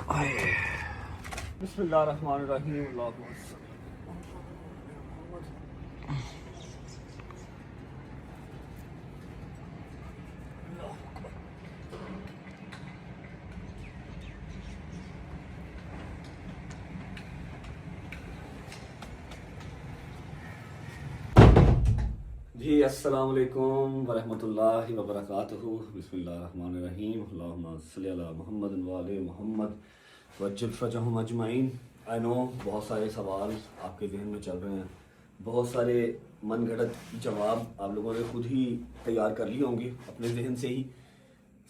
बिस्मिल्लाहिर्रहमानिर्रहीम। जी अस्सलाम वालेकुम वरहमतुल्लाहि वबरकातुहू। बिस्मिल्लाहिर्रहमानिर्रहीम। अल्लाहुम्मा सल्ली अला मुहम्मद व आले मुहम्मद वज्जिल फरजहुम अजमईन। आई नो बहुत सारे सवाल आपके जहन में चल रहे हैं, बहुत सारे मनगढ़ंत जवाब आप लोगों ने खुद ही तैयार कर लिए होंगे अपने जहन से ही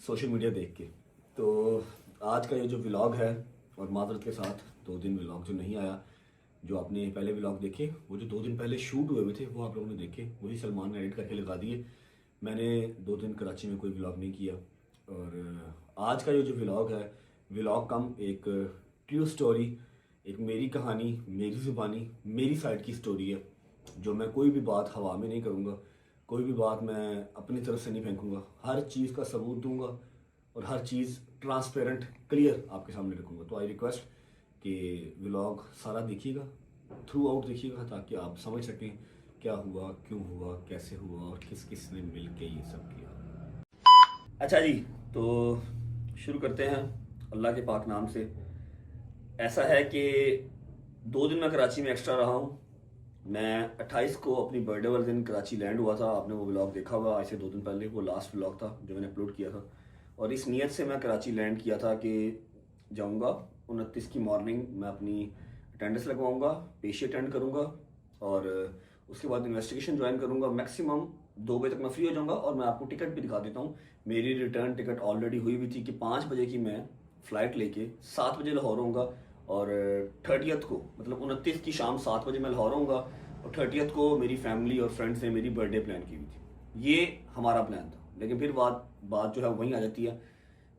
सोशल मीडिया देख के। तो आज का ये जो व्लॉग है, और माजरत के साथ 2 दिन व्लॉग जो नहीं आया, जो आपने पहले व्लॉग देखे वो जो 2 दिन पहले शूट हुए थे वो आप लोगों ने देखे, वही सलमान ने एडिट करके लगा दिए। मैंने 2 दिन कराची में कोई व्लॉग नहीं किया। और आज का ये जो व्लॉग है, व्लॉग कम एक ट्रू स्टोरी, एक मेरी कहानी, मेरी ज़ुबानी, मेरी साइड की स्टोरी है, जो मैं कोई भी बात हवा में नहीं करूँगा, कोई भी बात मैं अपनी तरफ से नहीं फेंकूँगा, हर चीज़ का सबूत दूँगा और हर चीज़ ट्रांसपेरेंट क्लियर आपके सामने रखूँगा। तो आई रिक्वेस्ट कि व्लॉग सारा देखिएगा, थ्रू आउट देखिएगा, ताकि आप समझ सकें क्या हुआ, क्यों हुआ, कैसे हुआ और किस किस ने मिल के ये सब किया। अच्छा जी, तो शुरू करते हैं अल्लाह के पाक नाम से। ऐसा है कि 2 दिन मैं कराची में एक्स्ट्रा रहा हूँ। मैं 28 को अपनी बर्थडे वाले दिन कराची लैंड हुआ था। आपने वो व्लॉग देखा होगा आज से 2 दिन पहले, वो लास्ट व्लॉग था जो मैंने अपलोड किया था। और इस नीयत से मैं कराची लैंड किया था कि जाऊँगा 29 की मॉर्निंग मैं अपनी अटेंडेंस लगवाऊंगा, पेशी अटेंड करूंगा और उसके बाद इन्वेस्टिगेशन ज्वाइन करूंगा। मैक्सिमम 2 बजे तक मैं फ्री हो जाऊंगा। और मैं आपको टिकट भी दिखा देता हूं, मेरी रिटर्न टिकट ऑलरेडी हुई भी थी कि 5 बजे की मैं फ़्लाइट लेके 7 बजे लाहौर होऊंगा। और 30th को, मतलब 29 की शाम 7 बजे मैं लाहौर होऊंगा। और 30th को मेरी फैमिली और फ्रेंड्स ने मेरी बर्थडे प्लान की हुई थी। ये हमारा प्लान था। लेकिन फिर बात जो है वहीं आ जाती है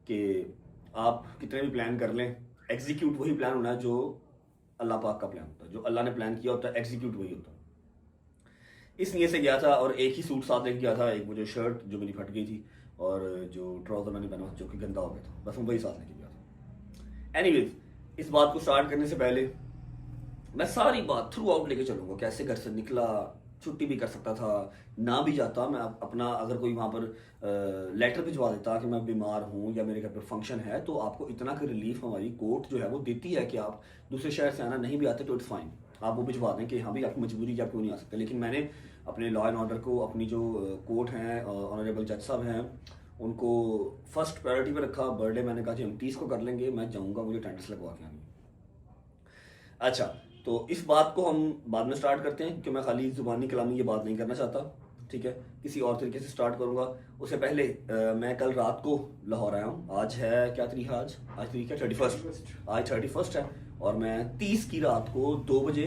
कि आप कितने भी प्लान कर लें, एग्जीक्यूट वही प्लान होना है जो अल्लाह पाक का प्लान होता है। जो अल्लाह ने प्लान किया होता है, एग्जीक्यूट वही होता है। इस नीयत से गया था और एक ही सूट साथ लेके गया था। एक वो जो शर्ट जो मेरी फट गई थी और जो ट्राउजर मैंने पहना जो कि गंदा हो गया था, बस मैं वही साथ लेके गया था। एनीवेज, इस बात को स्टार्ट करने से पहले मैं सारी बात थ्रू आउट लेके चलूंगा। कैसे घर से निकला, छुट्टी भी कर सकता था, ना भी जाता, मैं अपना अगर कोई वहाँ पर लेटर भिजवा देता कि मैं बीमार हूँ या मेरे घर पर फंक्शन है, तो आपको इतना कि रिलीफ हमारी कोर्ट जो है वो देती है कि आप दूसरे शहर से आना नहीं भी आते तो इट्स फाइन, आप वो भिजवा दें कि हाँ भाई आपकी मजबूरी कि आप क्यों नहीं आ सकते। लेकिन मैंने अपने लॉ एंड ऑर्डर को, अपनी जो कोर्ट हैं, ऑनरेबल जज साहब हैं, उनको फर्स्ट प्रायोरिटी पर रखा। बर्थडे मैंने कहा कि हम 30 को कर लेंगे, मैं जाऊँगा, मुझे अटेंडेंस लगवा के आनी। अच्छा, तो इस बात को हम बाद में स्टार्ट करते हैं क्योंकि मैं खाली जुबानी कलामी ये बात नहीं करना चाहता, ठीक है। किसी और तरीके से स्टार्ट करूंगा। उससे पहले मैं कल रात को लाहौर आया हूँ। आज है क्या तारीख है? आज तारीख है 31। आज 31 है और मैं 30 की रात को 2 बजे,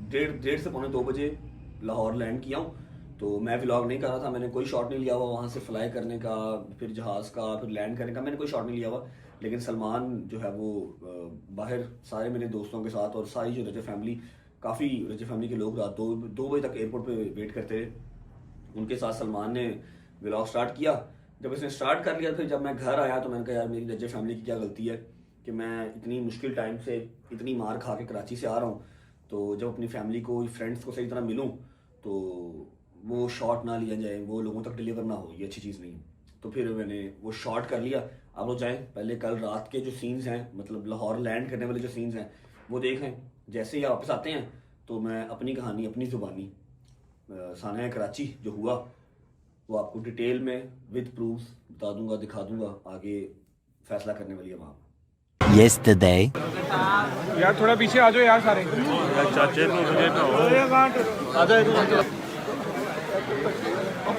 डेढ़ से पौने 2 बजे लाहौर लैंड किया हूँ। तो मैं व्लॉग नहीं कर रहा था, मैंने कोई शॉट नहीं लिया हुआ वहाँ से फ्लाई करने का, फिर जहाज़ का, फिर लैंड करने का, मैंने कोई शॉट नहीं लिया हुआ। लेकिन सलमान जो है वो बाहर सारे मेरे दोस्तों के साथ और सारी जो रजब फैमिली, काफ़ी रजब फैमिली के लोग रात 2 बजे तक एयरपोर्ट पे वेट करते रहे। उनके साथ सलमान ने व्लॉग स्टार्ट किया। जब इसने स्टार्ट कर लिया, फिर जब मैं घर आया तो मैंने कहा यार मेरी रजब फैमिली की क्या गलती है कि मैं इतनी मुश्किल टाइम से इतनी मार खा के कराची से आ रहा हूँ, तो जब अपनी फैमिली को, फ्रेंड्स को सही तरह मिलूँ तो वो शॉट ना लिया जाए, वो लोगों तक डिलीवर ना हो, ये अच्छी चीज़ नहीं है। तो फिर मैंने वो शॉट कर लिया। आप लोग जाएं, पहले कल रात के जो सीन्स हैं, मतलब लाहौर लैंड करने वाले जो सीन्स हैं वो देखें। जैसे ही वापस आते हैं तो मैं अपनी कहानी, अपनी ज़ुबानी, साना कराची जो हुआ वो आपको डिटेल में विद प्रूफ्स बता दूंगा, दिखा दूंगा। आगे फैसला करने वाली है वहाँ। Yesterday. यार थोड़ा पीछे आ जाओ यार सारे। चाचे तो मुझे आ जाओ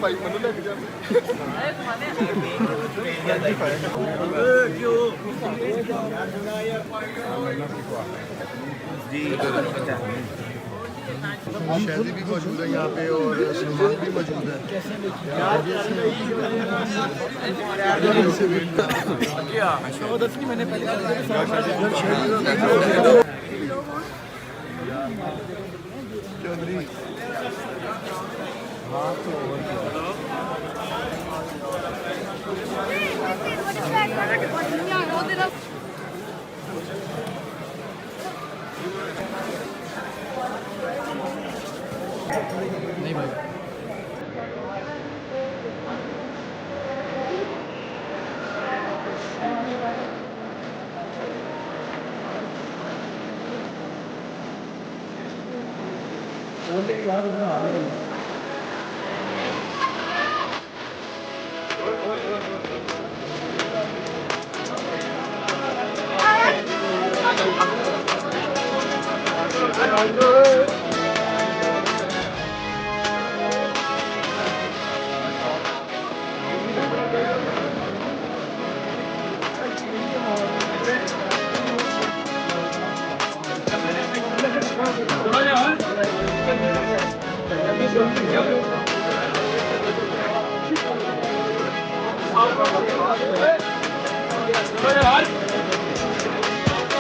भाई मनु लेके जा। शादी भी मौजूद है यहाँ पे और सलमान भी मौजूद है। मैंने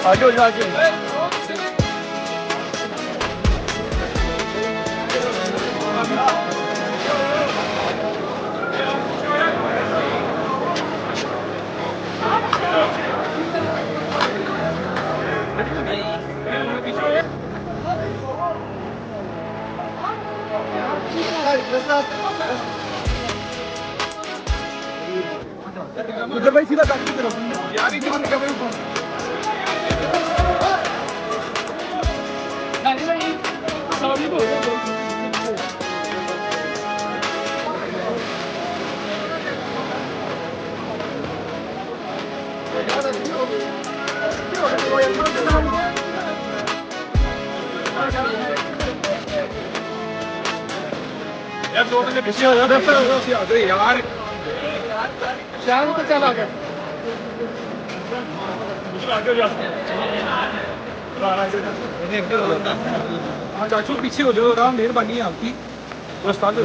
आगे हो जा आगे उधर भाई सीधा काट की तरफ यार इधर निकल गए यार दो मिनट पीछे हो जाओ यार शाम को चला गया चाचू पीछे हो जाओ राम मेहरबानी है आपकी रास्ता अंदर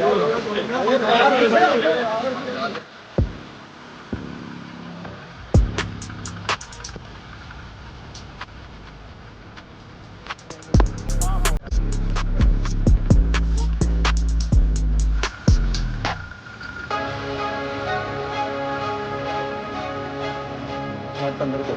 को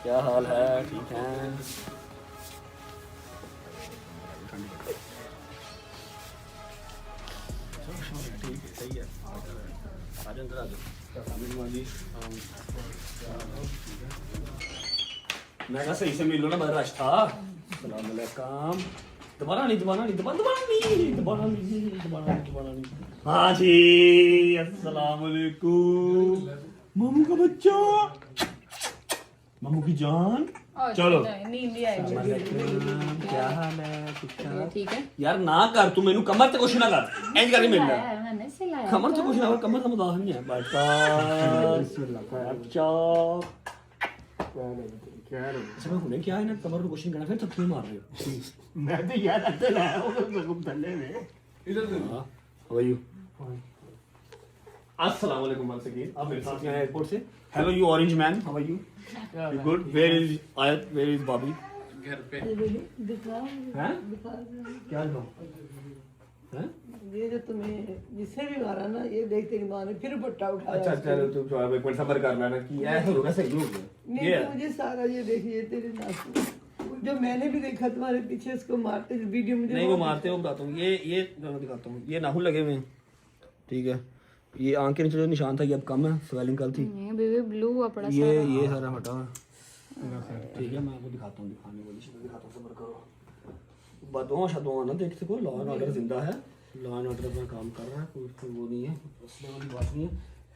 क्या हाल है? ठीक है। ठीक है, सही है। आ जाओ अंदर आ जाओ। मैं कहा सही से मिल लो ना, बड़ा रश था। अस्सलाम वालेकुम। दोबारा नहीं। हाँ जी, अस्सलाम वालेकुम। मामू का बच्चा, मामू की जान। चलो नींद ही आई क्या हाल है? ठीक है यार ना कर तू, मैनू कमर ते कुछ ना कर, इंज करके मिलना मैंने सिलाया कमर ते कुछ ना कर, कमर तो मदाह नहीं है बेटा। अच्छा हुने क्या है ना, कमर को कुछ नहीं करना, फिर थप्पड़ मार रहे हो। मैं तो यार अंदर लाया हूँ तो थल्ले में इधर हां हाउ आर यू? अस्सलाम वालेकुम वंस अगेन। आप मेरे साथ हैं एयरपोर्ट से। Hello you orange man, how are you? Good. Where is Ayat, where is Bobby? घर पे हैं क्या दिखाऊं? हैं? ये जो तुम्हें जिससे भी मारा ना, ये देखते कि माँ ने फिर पट्टा उठाया। अच्छा चलो तुम जो एक मिनट सब्र कर लेना कि ऐसा होगा, सही हो गया। नहीं ये तो मुझे सारा ये देखिए तेरे नाखून जो मैंने भी देखा तुम्हारे पीछे उसको मारते वीडियो मुझे नहीं वो मारते हो बताता हूँ। ये मैं दिखाता हूँ। ये नाखून लगे हुए हैं, ठीक है। ये आंख के नीचे जो निशान था ये अब कम है, स्वेलिंग कल थी। बेबी ब्लू हुआ पड़ा ये सारा हटा हुआ है। ठीक है मैं आपको दिखाता हूँ, दिखाने वाली चीज़ दिखाता हूँ, सब्र करो। बदुआ शदुआ ना देख सको, लॉ एंड ऑर्डर जिंदा है, लॉ एंड ऑर्डर अपना काम कर रहा है, कोई वो नहीं है, उसमें वाली बात नहीं है।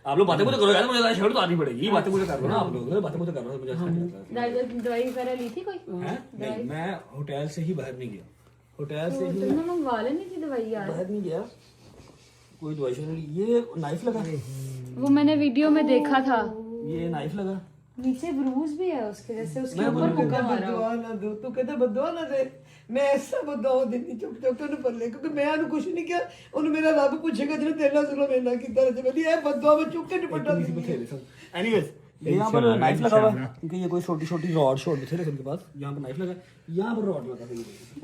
आप लोग बातें मुझे करो यार, मुझे शर्ट तो आनी पड़ेगी। ये बातें मुझे कर रहे हो ना आप लोग, बातें मुझे कर रहे हो, मुझे अच्छा नहीं लगता। दवाई वगैरह ली थी कोई? नहीं मैं होटल से ही बाहर नहीं गया, होटल से ही तुमने मंगवा लेनी थी दवाई यार। बाहर नहीं गया, कोई दवाई नहीं। ये नाइफ लगा, वो मैंने वीडियो में देखा था। ये नाइफ लगा, नीचे ब्रूज भी है उसके जैसे, उसके मैं ऊपर बोलूँ मुक्का मारा हो। बदुआ ना दो, तू कहता बदुआ ना दे। मैं ऐसा बदुआ देनी चुप चुप के उन्हें पल्ले, क्योंकि मैं उन्हें कुछ नहीं किया। उन्हें मेरा रब पूछेगा जिन्हें तेरा सुनो मेरा की तरह से मैं बदुआ में चुप के निपटा दूंगी। एनीवेज ये यहाँ पर नाइफ लगा हुआ है, क्योंकि ये कोई छोटी छोटी रॉड शॉट थे उनके पास। यहाँ पर नाइफ लगा, यहाँ पर रॉड लगा था।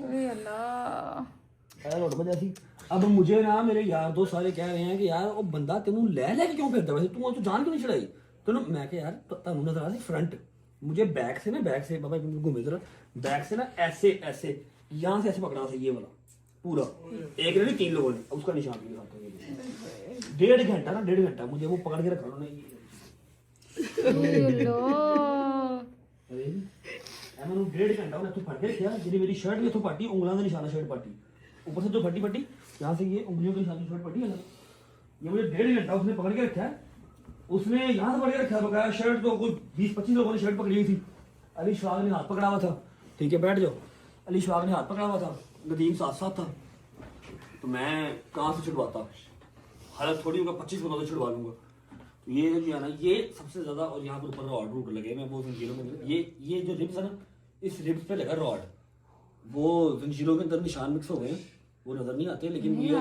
अरे अल्लाह, रॉड बजा थी। अब मुझे ना मेरे यार दोस्त सारे कह रहे हैं कि यार वो बंदा तेनू ले क्यों फिरदा, वैसे तू तो जान क्यों नहीं चढ़ाई तेनू। मैं कहा यार तुहानू नजर आ रही फ्रंट, मुझे बैक से बाबा घूमे जरा, बैक से ना ऐसे ऐसे यहाँ से ऐसे पकड़ा था ये वाला पूरा। एक नहीं 3 लोगों ने, उसका निशान भी दिखाता हूँ। 1.5 घंटा ना 1.5 घंटा मुझे वो पकड़ के रखा उन्होंने। मैंने 1.5 घंटा उन्हें फट के रखा, जी मेरी शर्ट भी इतों पाटी, उंगलों का निशाना शर्ट पाटी, ऊपर से जो फटी फटी यहाँ से ये उंगलियों के निशान शर्ट पटी है। ये मुझे 1.5 घंटा उसने पकड़ के रखा है। उसने यहाँ से पकड़ के रखा है बकाया। शर्ट तो कोई 20-25 लोगों ने शर्ट पकड़ी हुई थी। अली शवाग ने हाथ पकड़ा हुआ था, ठीक है बैठ जाओ। अली शवाग ने हाथ पकड़ा हुआ था, नदीम साथ साथ था। तो मैं कहाँ से छुड़वाता, हालत थोड़ी होगा 25 मिनट से छुड़वा लूंगा। तो ये जो है ना ये सबसे ज्यादा, और यहाँ पर ऊपर रॉड रूट लगे, मैं वो जंजीरों में ये जो रिब्स है ना, इस रिब्स पे लगा रॉड। वो जंजीरों के अंदर निशान मिक्स हो गए, वो नजर नहीं आते, लेकिन ये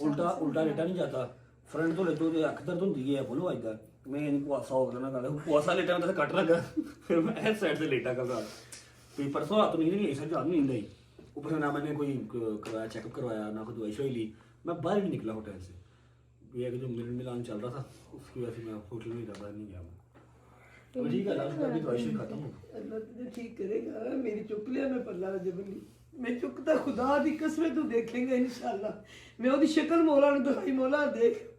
उल्टा लेटा नहीं जाता। फ्रंट तो लेटो जो अख दर्द होती है बोलो आएगा। मैं कुआसा हो गया ना, कुआसा लेटा मतलब कट लगा, फिर मैं इस साइड से लेटा कर। तो परसों रात नींद नहीं आई, सर रात नींद आई। ऊपर से ना मैंने कोई करवाया, चेकअप करवाया, ना कोई दवाई शवाई ली। मैं बाहर भी निकला होटल से। ये जो मिलान चल रहा था उसकी वजह से मैं होटल में ज़्यादा नहीं गया। तो ठीक है, अभी दवाई शवाई खत्म हो। अल्लाह तुझे ठीक करेगा। मेरी चुक लिया मैं पल्ला जबली, मैं चुकता खुदा दी कसम तू देखेंगे इंशाल्लाह। मैं ओदी शक्ल मौला ने दिखाई, मौला देख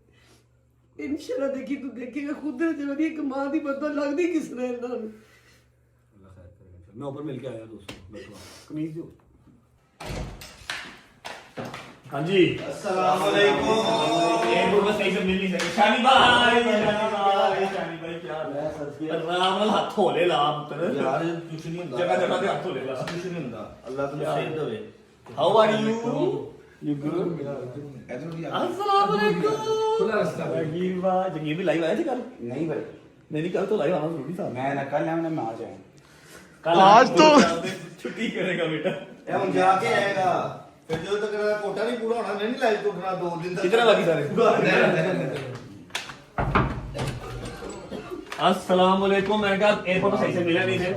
इंशाल्लाह देखी तू देखेगा खुद जबली एक मां दी बदल लगदी किस ने इन्हां नूं। अल्लाह खैर करेगा। मैं ऊपर मिल के आया दोस्तों, बैठो कमीज दो। हाँ जी अस्सलाम वालेकुम। एक बार बस ऐसे मिल नहीं सके। शानी भाई क्या हाल है? आराम नाल हाथ धोले ला पुत्र यार कुछ नहीं ਹੁੰਦਾ जगह जगह ते हाथ धोले ला। कुछ नहीं ਹੁੰਦਾ ਅੱਲਾਹ ਤੁਹਾਨੂੰ ਸੇਧ ਦੇਵੇ। How are you? You good? ਇਧਰ ਵੀ अस्सलाम वालेकुम। खुला रास्ता है। जगीर भी लाइव आया थे कल? नहीं भाई नहीं कल तो लाइव आना जरूरी था। मैं ना कल मैं आ जाए कल आज तो छुट्टी करेगा बेटा। ਇਹ ਹੁਣ ਜਾ ਕੇ ਆਏਗਾ ਫਿਰ ਜਦੋਂ ਤੱਕ ਇਹਦਾ ਕੋਟਾ ਨਹੀਂ ਪੂਰਾ ਹੋਣਾ ਨਹੀਂ ਲਾਈਵ ਤੋਂ ਉੱਠਣਾ 2 ਦਿਨ ਤੱਕ। कितने बाकी सारे? अस्सलाम वालेकुम। मैं कहा एयरपोर्ट पे सही से मिला नहीं थे।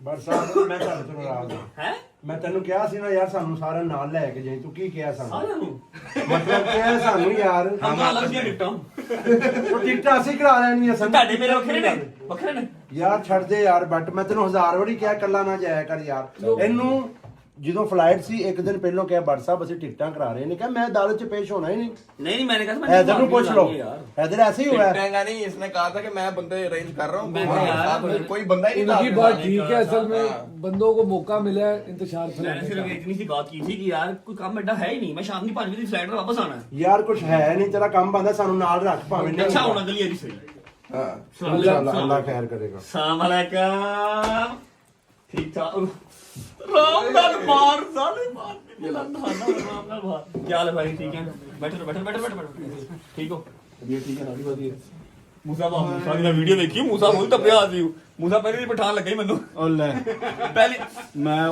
ਬਸ ਸਾਹਿਬ ਮੈਂ ਤੁਹਾਡੇ ਤੋਂ ਨਾਰਾਜ਼ ਹਾਂ। हैं? ਮੈਂ ਤੈਨੂੰ ਕਿਹਾ ਸੀ ਨਾ ਯਾਰ ਸਾਨੂੰ ਸਾਰਿਆਂ ਨਾਲ ਲੈ ਕੇ ਜਾਈਂ, ਤੂੰ ਕੀ ਕਿਹਾ ਸਾਨੂੰ? सारे नु ਮਤਲਬ ਕਿਹਾ ਸਾਨੂੰ ਯਾਰ हम तो अलग दिया टिकटों ਉਹ ਟਿਕਟਾਂ ਅਸੀਂ ਕਰਾ ਲੈਣੀਆਂ ਸਾਨੂੰ। ਤੁਹਾਡੇ ਮੇਰੇ ਵੱਖਰੇ ਨੇ ਯਾਰ ਛੱਡ ਦੇ ਯਾਰ, ਬਟ ਮੈਂ ਤੈਨੂੰ 1000 ਵਾਰੀ ਕਿਹਾ ਕੱਲਾ ਨਾ ਜਾਇਆ ਕਰ ਯਾਰ। ਇਹਨੂੰ ਜਦੋਂ ਫਲਾਈਟ ਸੀ ਇੱਕ ਦਿਨ ਪਹਿਲਾਂ ਕਿਹਾ ਬਟ ਸਾਹਿਬ ਅਸੀਂ ਟਿਕਟਾਂ ਕਰਾ ਰਹੇ ਨੇ, ਕਿਹਾ ਮੈਂ ਅਦਾਲਤ 'ਚ ਪੇਸ਼ ਹੋਣਾ ਹੀ ਨਹੀਂ। नहीं मैंने कहा मैं हैदर ਨੂੰ ਪੁੱਛ ਲਓ, हैदर ऐसे ही हुआ है। टिकटेगा नहीं, इसने कहा था कि मैं बंदे अरेंज कर रहा हूँ, मैं यार कोई बंदा ही नहीं उनकी था। बात ठीक है, असल में बंदों को मौका मिला है इंतजार मैंने फैलाने सिर्फ का। इतनी सी बात की थी कि यार कोई काम एडा है ही नहीं। मैं शाम की 5 बजे फ्लाइट में वापस आना है। ਯਾਰ ਕੁਝ ਹੈ ਨਹੀਂ, ਤੇਰਾ ਕੰਮ ਬੰਦਾ ਸਾਨੂੰ ਨਾਲ ਰੱਖ ਭਾਵੇਂ ਨਹੀਂ। अच्छा होना गली सही। ਹਾਂ इंशाल्लाह अल्लाह खैर करेगा। सलाम अलैकुम। ठीक ठाक राम नाल मार साले मार ये लंदा ना राम नाल मार। क्या हाल है भाई? ठीक है बैठो ठीक हो? ये ठीक है ना बात ये मूसा की ना वीडियो देखी। मूसा बोल तब आज मूसा पहले ही पठान लगा ही मैनू ਉਹ ਲੈ पहले ਮੈਂ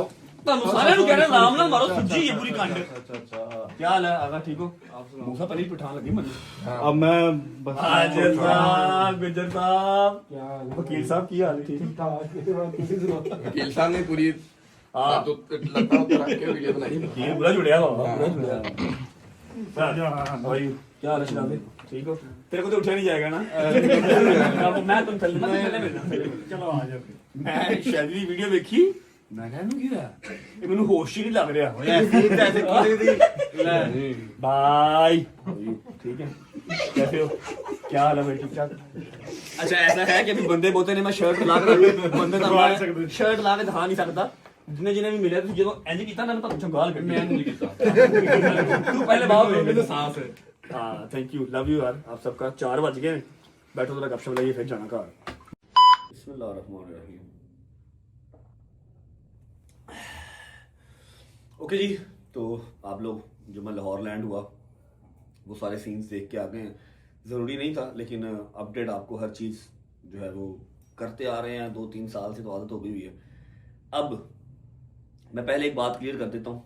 ਤੁਹਾਨੂੰ ਸਾਰਿਆਂ ਨੂੰ ਕਹਿ ਰਿਹਾ ਆਰਾਮ ਨਾਲ ਮਾਰੋ ਸੁੱਜੀ ਹੈ ਪੂਰੀ ਕੰਡ। ਅੱਛਾ ਕੀ ਹਾਲ ਹੈ ਆਗਾ ਠੀਕ ਹੋ? ਮੂਸਾ ਪਨੀਰ ਪਠਾਨ ਲੱਗੀ ਮੈਨੂੰ। अब मैं बस ਹਾਜ਼ਰ ਸਾਹਿਬ ਗੁਜਰ ਸਾਹਿਬ ਵਕੀਲ ਸਾਹਿਬ ਕੀ ਹਾਲ ਹੈ? ਠੀਕ वकील साहब ने पूरी हाँ। तो लगता होता रख के वीडियो बनाई। ਵਕੀਲ ਪੂਰਾ ਜੁੜਿਆ ਵਾ ਪੂਰਾ ਜੁੜਿਆ। ਭਾਈ ਕੀ ਹਾਲ ਹੈ ਸ਼ਰਾਬੇ? ਠੀਕ ਹੋ? तेरे को तो उठा नहीं जाएगा ना? मैं तुम चल चलो आ जाओ। मैं शायद भी वीडियो देखी मैं कहा की होया ये मैनू होश ही नहीं लग रहा भाई। ठीक है कैसे हो? क्या हाल है भाई? ठीक ठाक? अच्छा ऐसा है कि अभी बंदे बोलते ने मैं शर्ट ला के बंदे तो शर्ट ला के दिखा नहीं सकता। जिन्हें जिन्हें भी मिले जो इंज कीता ना मैं तुहानू गाल कड्डी। मैं नहीं कीता तू पहले बाहर मेरे सांस है। हाँ थैंक यू लव यू यार आप सबका। 4 बज गए बैठो थोड़ा गपशप लगाइए फिर जाना घर। बिस्मिल्लाहिर्रहमानिर्रहीम। ओके जी तो आप लोग जो मैं लाहौर लैंड हुआ वो सारे सीन्स देख के आ गए हैं। ज़रूरी नहीं था लेकिन अपडेट आपको हर चीज़ जो है वो करते आ रहे हैं। 2-3 साल से तो आदत हो गई हुई है। अब मैं पहले एक बात क्लियर कर देता हूँ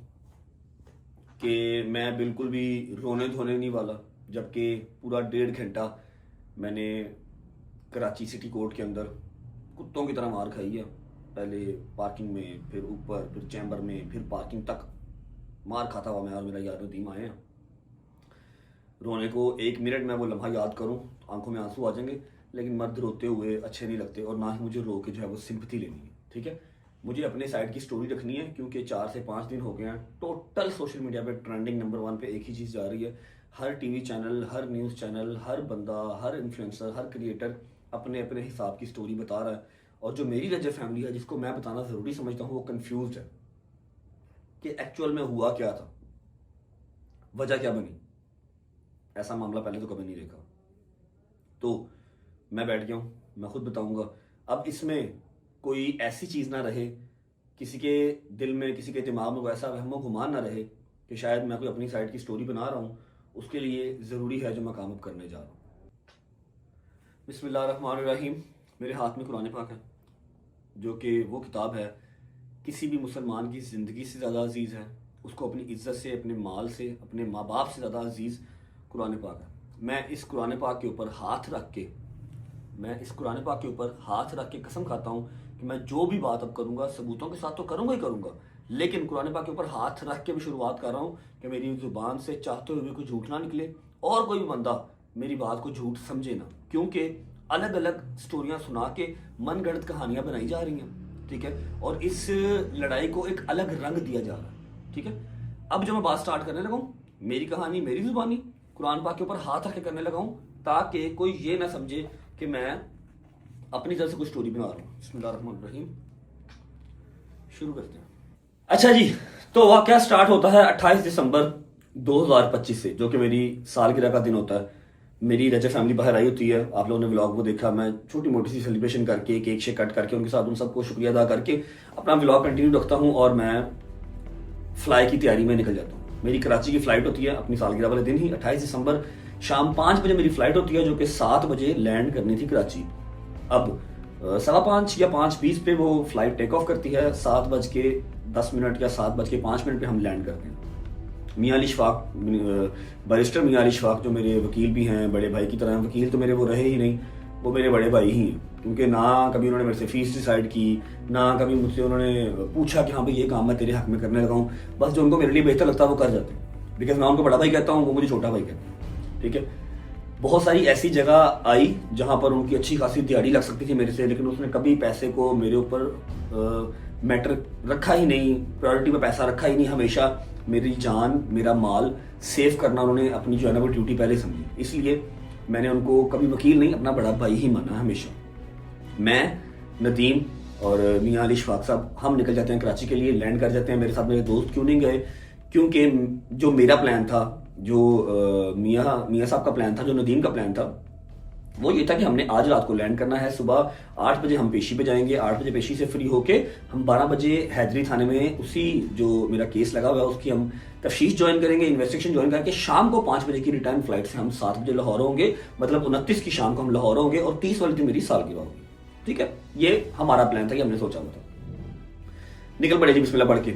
कि मैं बिल्कुल भी रोने धोने नहीं वाला। जबकि पूरा 1.5 घंटा मैंने कराची सिटी कोर्ट के अंदर कुत्तों की तरह मार खाई है। पहले पार्किंग में फिर ऊपर फिर चैम्बर में फिर पार्किंग तक मार खाता हुआ मैं और मेरा यार नदीम आए हैं। रोने को 1 मिनट में वो लम्हा याद करूं आंखों में आंसू आ जाएंगे। लेकिन मर्द रोते हुए अच्छे नहीं लगते और ना ही मुझे रो के जो है वो सिंपैथी लेनी है। ठीक है मुझे अपने साइड की स्टोरी रखनी है क्योंकि 4 से 5 दिन हो गए हैं टोटल सोशल मीडिया पे ट्रेंडिंग नंबर 1 पे एक ही चीज़ जा रही है। हर टीवी चैनल हर न्यूज़ चैनल हर बंदा हर इन्फ्लुएंसर हर क्रिएटर अपने अपने हिसाब की स्टोरी बता रहा है। और जो मेरी रजब फैमिली है जिसको मैं बताना ज़रूरी समझता हूँ वो कंफ्यूज है कि एक्चुअल में हुआ क्या था, वजह क्या बनी। ऐसा मामला पहले तो कभी नहीं देखा। तो मैं बैठ गया हूँ मैं खुद बताऊँगा। अब इसमें कोई ऐसी चीज़ ना रहे किसी के दिल में किसी के दिमाग में वैसा वहमो गुमान ना रहे कि शायद मैं कोई अपनी साइड की स्टोरी बना रहा हूँ। उसके लिए ज़रूरी है जो मैं काम अब करने जा रहा हूँ। बिस्मिल्लाहिर्रहमानिर्रहीम। मेरे हाथ में कुरान पाक है जो कि वो किताब है किसी भी मुसलमान की ज़िंदगी से ज़्यादा अजीज़ है। उसको अपनी इज़्ज़त से अपने माल से अपने माँ बाप से ज़्यादा अजीज़ कुरान पाक है। मैं इस कुरान पाक के ऊपर हाथ रख के कसम खाता हूँ कि मैं जो भी बात अब करूँगा सबूतों के साथ तो करूँगा ही करूँगा। लेकिन कुरान पाक के ऊपर हाथ रख के भी शुरुआत कर रहा हूँ कि मेरी ज़ुबान से चाहते हुए कोई झूठ ना निकले और कोई भी बंदा मेरी बात को झूठ समझे ना। क्योंकि अलग अलग स्टोरियाँ सुना के मनगढ़ंत कहानियाँ बनाई जा रही हैं। ठीक है और इस लड़ाई को एक अलग रंग दिया जा रहा है। ठीक है अब जो मैं बात स्टार्ट करने लगा हूँ मेरी कहानी मेरी ज़ुबानी कुरान पाक के ऊपर हाथ रख के करने लगा हूँ ताकि कोई ये ना समझे कि मैं अपनी तरफ से कोई स्टोरी बना रहा हूँ। बिस्मिल्लाहिर्रहमानिर्रहीम शुरू करते हैं। अच्छा जी तो वाक़या स्टार्ट होता है 28 दिसंबर 2025 से जो कि मेरी सालगिरह का दिन होता है। मेरी रजब फैमिली बाहर आई होती है। आप लोगों ने व्लॉग वो देखा। मैं छोटी मोटी सी सेलिब्रेशन करके केक शेक कट करके उनके साथ उन सबको शुक्रिया अदा करके अपना व्लॉग कंटिन्यू रखता हूँ और मैं फ्लाई की तैयारी में निकल जाता हूँ। मेरी कराची की फ़्लाइट होती है अपनी सालगिरह वाले दिन ही 28 दिसंबर शाम 5 बजे मेरी फ़्लाइट होती है जो कि 7 बजे लैंड करनी थी कराची। अब 5:15 या 5:20 पे वो फ्लाइट टेक ऑफ करती है। 7:10 या 7:05 पे हम लैंड करते हैं। मियां अली शफाक बैरिस्टर मियां अली शफाक जो मेरे वकील भी हैं बड़े भाई की तरह। वकील तो मेरे वो रहे ही नहीं वो मेरे बड़े भाई ही हैं क्योंकि ना कभी उन्होंने मेरे से फीस डिसाइड की ना कभी मुझसे उन्होंने पूछा कि हाँ भाई ये काम मैं तेरे हक में करने लगा हूँ। बस जो उनको मेरे लिए बेहतर लगता है वो कर जाते हैं बिकॉज मैं उनको बड़ा भाई कहता हूँ वो मुझे छोटा भाई कहते हैं। ठीक है बहुत सारी ऐसी जगह आई जहाँ पर उनकी अच्छी खासी दिहाड़ी लग सकती थी मेरे से लेकिन उसने कभी पैसे को मेरे ऊपर मैटर रखा ही नहीं। प्रायोरिटी पे पैसा रखा ही नहीं। हमेशा मेरी जान मेरा माल सेव करना उन्होंने अपनी जो है ना वो ड्यूटी पहले समझी। इसलिए मैंने उनको कभी वकील नहीं अपना बड़ा भाई ही माना हमेशा। मैं नदीम और मियां अली शफाक साहब हम निकल जाते हैं कराची के लिए। लैंड कर जाते हैं। मेरे साथ मेरे दोस्त क्यों नहीं गए क्योंकि जो मेरा प्लान था जो मियां साहब का प्लान था जो नदीम का प्लान था वो ये था कि हमने आज रात को लैंड करना है। सुबह 8 बजे हम पेशी पे जाएंगे। 8 बजे पेशी से फ्री होके हम 12 बजे हैदरी थाने में उसी जो मेरा केस लगा हुआ है उसकी हम तफ्तीश ज्वाइन करेंगे इन्वेस्टिगेशन ज्वाइन करके शाम को 5 बजे की रिटर्न फ्लाइट से हम 7 बजे लाहौर होंगे। मतलब 29 की शाम को हम लाहौर होंगे और 30 वाली दिन मेरी सालगिरह होगी। ठीक है ये हमारा प्लान था कि हमने सोचा हुआ था। निकल पड़े जी बिस्मिल्लाह पढ़ के।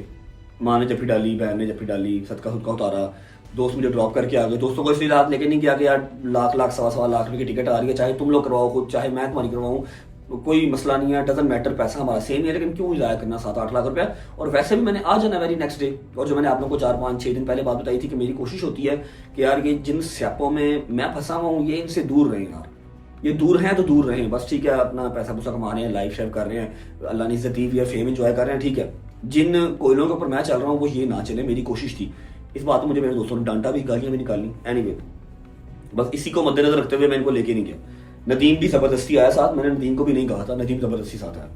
माँ ने जफ्फी डाली, बहन ने जफ्फी डाली, सदका खुदका उतारा, दोस्त मुझे ड्रॉप करके आ गए। दोस्तों को इसलिए रात लेके नहीं गया कि यार लाख सवा लाख रुपए की टिकट आ रही है, चाहे तुम लोग करवाओ खुद, चाहे मैं तुम्हारी करवाऊँ, कोई मसला नहीं है, डजंट मैटर, पैसा हमारा सेम ही है, लेकिन क्यों जाया करना 7-8 लाख रुपया। और वैसे भी मैंने आ जाना वेरी नेक्स्ट डे। और जो मैंने आप लोग को 4-5-6 दिन पहले बात बताई थी कि मेरी कोशिश होती है कि यार ये जिन स्यापों में मैं फंसा हुआ हूँ ये इनसे दूर रहें यार, ये दूर हैं तो दूर रहें बस, ठीक है। अपना पैसा पूसा कमा रहे हैं, लाइफ शेयर कर रहे हैं, अल्लाह ने इज्जत दी हुई है, फेम एंजॉय कर रहे हैं, ठीक है। जिन कोयलों के ऊपर मैं चल रहा हूँ वो ये ना चले, मेरी कोशिश थी। इस बात में मुझे मेरे दोस्तों ने डांटा भी, गालियां भी निकाली। एनीवे, बस इसी को मद्देनजर रखते हुए मैं इनको लेके नहीं गया। नदीम भी जबरदस्ती आया साथ, मैंने नदीम को भी नहीं कहा था, नदीम जबरदस्ती साथ आया।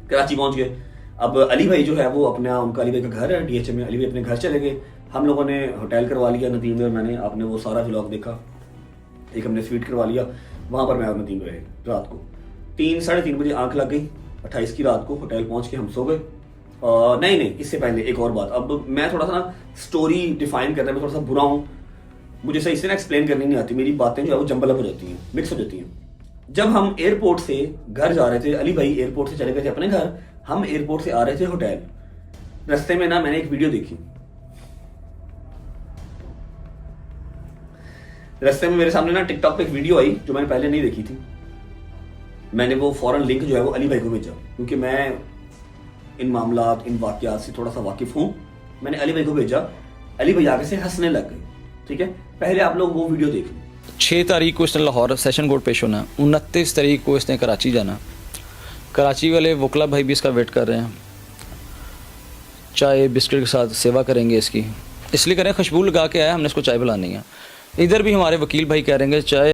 कराची पहुंच गए। अब अली भाई जो है वो अपना, उनका अली भाई का घर है DH में, अली भाई अपने घर चले गए। हम लोगों ने होटल करवा लिया नदीम में और मैंने, आपने वो सारा व्लॉग देखा। एक हमने स्वीट करवा लिया, वहां पर मैं और नदीम रहे रात को। 3-3:30 बजे आंख लग गई 28 की रात को। होटल पहुंच के हम सो गए। नहीं, इससे पहले एक और बात। अब मैं थोड़ा सा ना स्टोरी डिफाइन करने में थोड़ा सा बुरा हूँ, मुझे सही से ना एक्सप्लेन करनी नहीं आती, मेरी बातें जो है वो जंबल अप हो जाती हैं, मिक्स हो जाती हैं। जब हम एयरपोर्ट से घर जा रहे थे, अली भाई एयरपोर्ट से चले गए थे अपने घर, हम एयरपोर्ट से आ रहे थे होटल। रास्ते में ना मैंने एक वीडियो देखी, रास्ते में मेरे सामने ना टिकटॉक पे एक वीडियो आई जो मैंने पहले नहीं देखी थी। मैंने वो फौरन लिंक जो है वो अली भाई को भेजा, क्योंकि मैं इन मामलात, इन वाकयात से थोड़ा सा वाकिफ हूँ। मैंने अली भाई को भेजा, अली भाई आगे से हंसने लग गए, ठीक है। पहले आप लोग वो वीडियो देख लें। 6 तारीख को इसने लाहौर सेशन कोर्ट पेश होना, 29 तारीख को इसने कराची जाना। कराची वाले वकला भाई भी इसका वेट कर रहे हैं, चाय बिस्किट के साथ सेवा करेंगे इसकी, इसलिए करें खुशबू लगा के आया, हमने इसको चाय पिलानी है। इधर भी हमारे वकील भाई कह रहे हैं चाय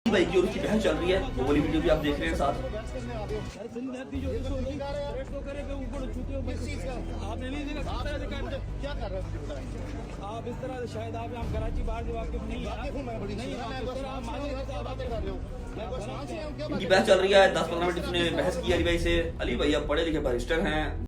भाई की और उसकी बहस चल रही है, वो वाली वीडियो भी आप देख रहे हैं साथ। आपने नहीं देखा क्या कर रहे हो आप इस तरह से, शायद आप यहाँ कराची बाहर जो वाकिफ नहीं इनकी बहस चल रही है, 10-15 मिनट इसने बहस की अली भाई से। अली भाई अब पढ़े लिखे बैरिस्टर हैं,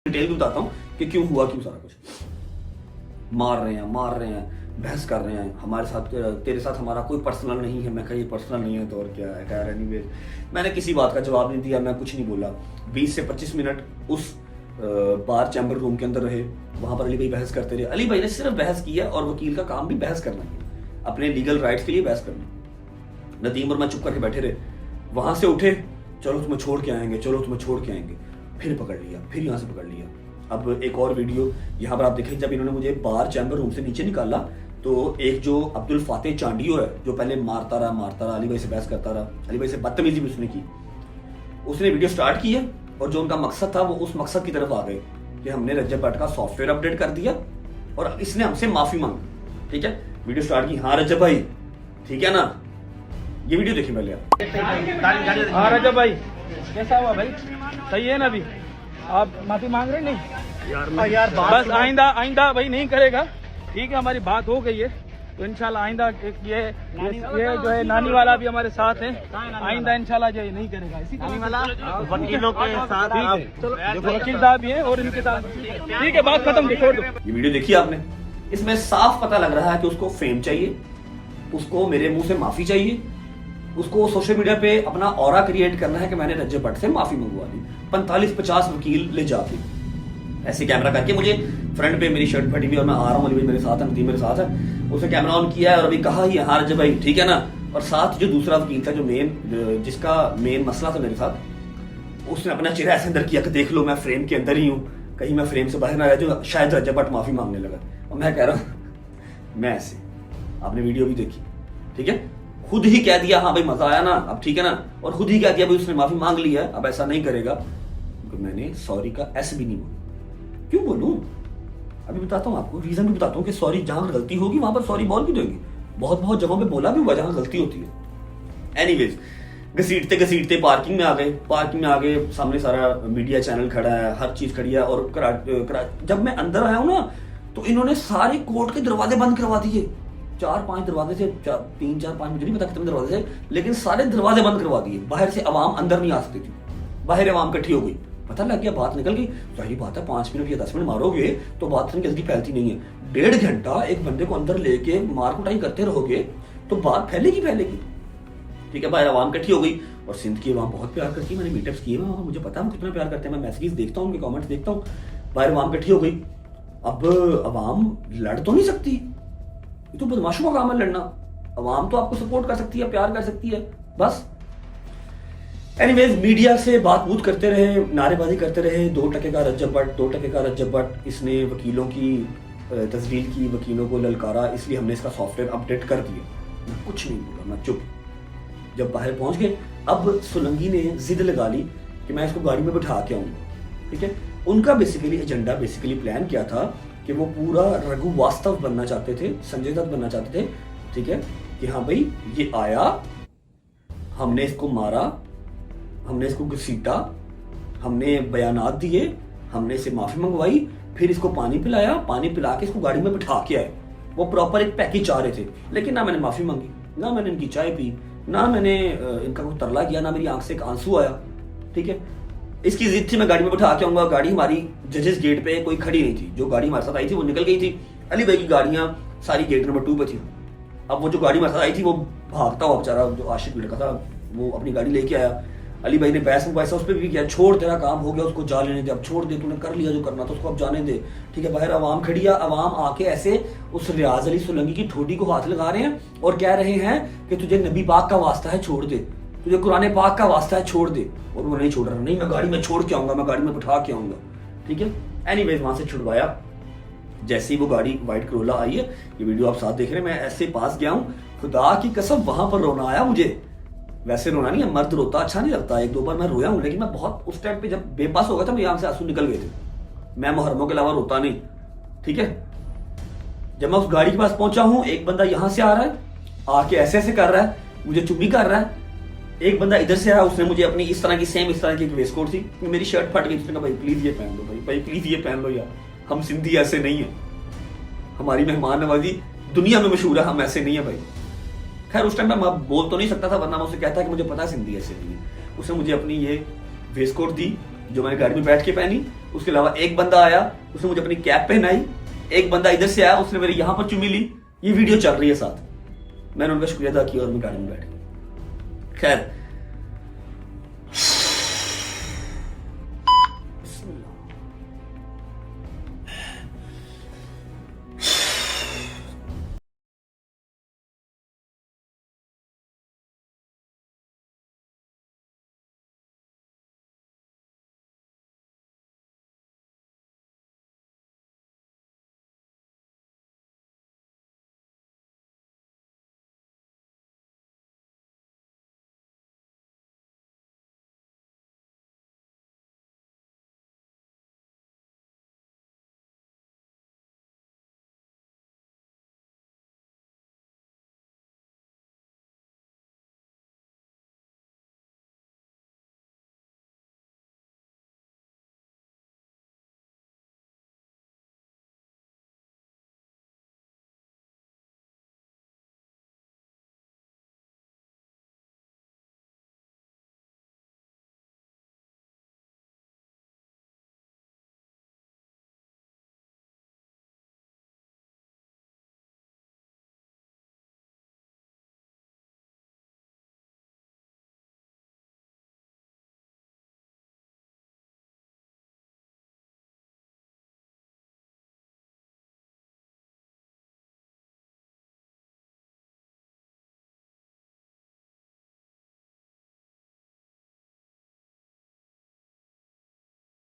डिटेल भी बताता हूँ कि क्यों हुआ क्यों सारा कुछ। मार रहे हैं, बहस कर रहे हैं हमारे साथ, तेरे साथ हमारा कोई पर्सनल नहीं है। मैं कहा ये पर्सनल नहीं है तो और क्या है। खैर एनीवेज मैंने किसी बात का जवाब नहीं दिया, मैं कुछ नहीं बोला। 20 से 25 मिनट उस बार चैम्बर रूम के अंदर रहे, वहां पर अली भाई बहस करते रहे। अली भाई ने सिर्फ बहस किया, और वकील का काम भी बहस करना है, अपने लीगल राइट्स के लिए बहस करना। नदीम और मैं चुप करके बैठे रहे। वहां से उठे, चलो तुम्हें छोड़ के आएंगे, चलो तुम्हें छोड़ के आएंगे, फिर पकड़ लिया, फिर यहाँ से पकड़ लिया। अब एक और वीडियो यहाँ पर आप देखें, जब इन्होंने मुझे बाहर चैम्बर रूम से नीचे निकाला तो एक जो अब्दुल फातेह चांडियो है, जो पहले मारता रहा, अली भाई से बहस करता रहा, अली भाई से बदतमीजी भी उसने की, उसने वीडियो स्टार्ट की है, और जो उनका मकसद था वो उस मकसद की तरफ आ गए कि हमने रज्जब भट्ट का सॉफ्टवेयर अपडेट कर दिया और इसने हमसे माफी मांगी। ठीक है, वीडियो स्टार्ट की, हाँ रज्जब भाई ठीक है ना, ये वीडियो देखिए पहले आप। हाँ रजब भाई कैसा हुआ भाई, सही है ना? अभी आप माफी मांग रहे नहीं यार बस आइंदा भाई नहीं करेगा। ठीक है, हमारी बात हो गई है तो इंशाल्लाह आइंदा ये जो है नानी वाला भी हमारे साथ है, आइंदा इंशाल्लाह जो ये नहीं करेगा। इसी वाला वकीलों के साथ वकील साहब भी हैं और इनके साथ। ठीक है, बात खत्म, छोड़ दो। ये वीडियो देखी आपने, इसमें साफ पता लग रहा है कि उसको फेम चाहिए, उसको मेरे मुंह से माफी चाहिए, उसको सोशल मीडिया पे अपना ऑरा क्रिएट करना है कि मैंने रज्जब भट्ट से माफी मंगवा दी। 45-50 वकील ले जाके ऐसे कैमरा करके, मुझे फ्रंट पे मेरी शर्ट फटी हुई और मैं आ रहा हूँ, अली भाई मेरे साथ है, नदीम मेरे साथ है, उसने कैमरा ऑन किया है और अभी कहा ही हाँ रज्जब भाई ठीक है ना। और साथ जो दूसरा वकील था, जो जिसका मेन मसला था मेरे साथ, उसने अपना चेहरा ऐसे अंदर किया कि देख लो मैं फ्रेम के अंदर ही हूँ, कहीं मैं फ्रेम से बाहर ना रह जाऊँ। शायद रज्जब भट्ट माफी मांगने लगा और मैं कह रहा हूँ मैं ऐसे, आपने वीडियो भी देखी, ठीक है, खुद ही कह दिया हाँ भाई मजा आया ना, अब ठीक है ना, और खुद ही कह दिया भाई उसने माफी मांग ली है, अब ऐसा नहीं करेगा। तो मैंने सॉरी का एस भी नहीं बोला। क्यों बोलूं? अभी बताता हूँ आपको, रीजन भी बताता हूँ कि सॉरी जहां गलती होगी वहां पर सॉरी बोल भी देंगे। बहुत जगहों पे बोला भी हुआ जहां गलती होती है। एनीवेज घसीटते पार्किंग में आ गए, सामने सारा मीडिया चैनल खड़ा है, हर चीज खड़ी है। और जब मैं अंदर आया हूँ ना तो इन्होंने सारे कोर्ट के दरवाजे बंद करवा दिए। 4-5 दरवाजे थे, 3-4-5 मुझे नहीं पता कितने दरवाजे थे, लेकिन सारे दरवाजे बंद करवा दिए। बाहर से आवाम अंदर नहीं आ सकती थी, बाहर आवाम इकट्ठी हो गई, पता लग गया, बात निकल गई। सही बात है, 5 मिनट या 10 मिनट मारोगे तो बात इतनी जल्दी फैलती नहीं है। 1.5 घंटा एक बंदे को अंदर लेके मार कुटाई करते रहोगे तो बात फैलेगी। ठीक है, बाहर आवाम इकट्ठी हो गई। और सिंध की आवाम बहुत प्यार करती है, मैंने मीटअप्स किए हैं, मुझे पता है कितना प्यार करते हैं, मैं मैसेजेस देखता हूँ, उनके कमेंट्स देखता हूँ। बाहर आवाम इकट्ठी हो गई। अब आवाम लड़ तो नहीं सकती, ये तो बदमाशों का काम है लड़ना। आवाम तो आपको सपोर्ट कर सकती है, प्यार कर सकती है, बस। एनीवेज मीडिया से बात करते रहे, नारेबाजी करते रहे, 2% का रज्जब भट्ट, इसने वकीलों की तस्दील की, वकीलों को ललकारा, इसलिए हमने इसका सॉफ्टवेयर अपडेट कर दिया। मैं कुछ नहीं बोला, मैं चुप। जब बाहर पहुंच गए, अब सोलंकी ने जिद लगा ली कि मैं इसको गाड़ी में बिठा के आऊंगा। ठीक है, उनका एजेंडा प्लान क्या था कि वो पूरा रघु वास्तव बनना चाहते थे, संजय दत्त बनना चाहते थे। ठीक है, कि हाँ भाई ये आया, हमने इसको मारा, हमने इसको घसीटा, हमने बयानात दिए, हमने इससे माफी मंगवाई, फिर इसको पानी पिलाया, पानी पिला के इसको गाड़ी में बिठा के आए। वो प्रॉपर एक पैकेज चाह रहे थे, लेकिन ना मैंने माफी मांगी, ना मैंने इनकी चाय पी, ना मैंने इनका कोई तरला किया, ना मेरी आंख से एक आंसू आया। ठीक है, इसकी जिद थी मैं गाड़ी में बिठा के आऊंगा। गाड़ी हमारी जजेस गेट पे कोई खड़ी नहीं थी, जो गाड़ी हमारे साथ आई थी वो निकल गई थी। अली भाई की गाड़ियां सारी गेट नंबर 2 पे थी। अब वो जो गाड़ी हमारे साथ आई थी वो भागता हुआ बेचारा जो आशिक लड़का था वो अपनी गाड़ी लेके आया। अली भाई ने पैसा उस पर भी किया, छोड़ तेरा काम हो गया, उसको जा लेने दे, अब छोड़ दे, तूने कर लिया जो करना था, उसको अब जाने दे। ठीक है, बाहर आवाम खड़ी है, आवाम आके ऐसे उस रियाज अली सोलंकी की ठोडी को हाथ लगा रहे हैं और कह रहे हैं कि तुझे नबी पाक का वास्ता है छोड़ दे, तुझे कुरान पाक का वास्ता है छोड़ दे। और वो नहीं छोड़ रहा, नहीं मैं गाड़ी में छोड़ के आऊंगा, मैं गाड़ी में बिठा के आऊंगा। ठीक है, एनीवेज वहां से छुड़वाया। जैसे ही वो गाड़ी व्हाइट करोला आई है, ये वीडियो आप साथ देख रहे हैं, मैं ऐसे पास गया हूँ, खुदा की कसम वहां पर रोना आया मुझे। वैसे रोना नहीं है, मर्द रोता अच्छा नहीं लगता, 1-2 बार मैं रोया हूं, लेकिन मैं बहुत उस टाइम पे जब बेबस हो गया था मेरी आंख से आंसू निकल गए थे। मैं मुहर्रमों के अलावा रोता नहीं। ठीक है, जब मैं उस गाड़ी के पास पहुंचा हूं, एक बंदा यहां से आ रहा है, आके ऐसे ऐसे कर रहा है, मुझे चुम्मी कर रहा है। एक बंदा इधर से आया, उसने मुझे अपनी इस तरह की वेस्ट कोट थी, मेरी शर्ट फट गई, उसने कहा भाई प्लीज ये पहन लो, भाई प्लीज ये पहन लो यार, हम सिंधी ऐसे नहीं है, हमारी मेहमान नवाजी दुनिया में मशहूर है, हम ऐसे नहीं है भाई। खैर उस टाइम मैं बोल तो नहीं सकता था, वरना मैं उसे कहता कि मुझे पता है सिंधी ऐसे नहीं है। उसने मुझे अपनी ये वेस्ट कोट दी जो मैंने गाड़ी में बैठ के पहनी। उसके अलावा एक बंदा आया, उसने मुझे अपनी कैप पहनाई। एक बंदा इधर से आया, उसने मेरे यहाँ पर चुमी ली। ये वीडियो चल रही है साथ। मैंने उनका शुक्रिया अदा किया और मैं गाड़ी में बैठ गया। खैर,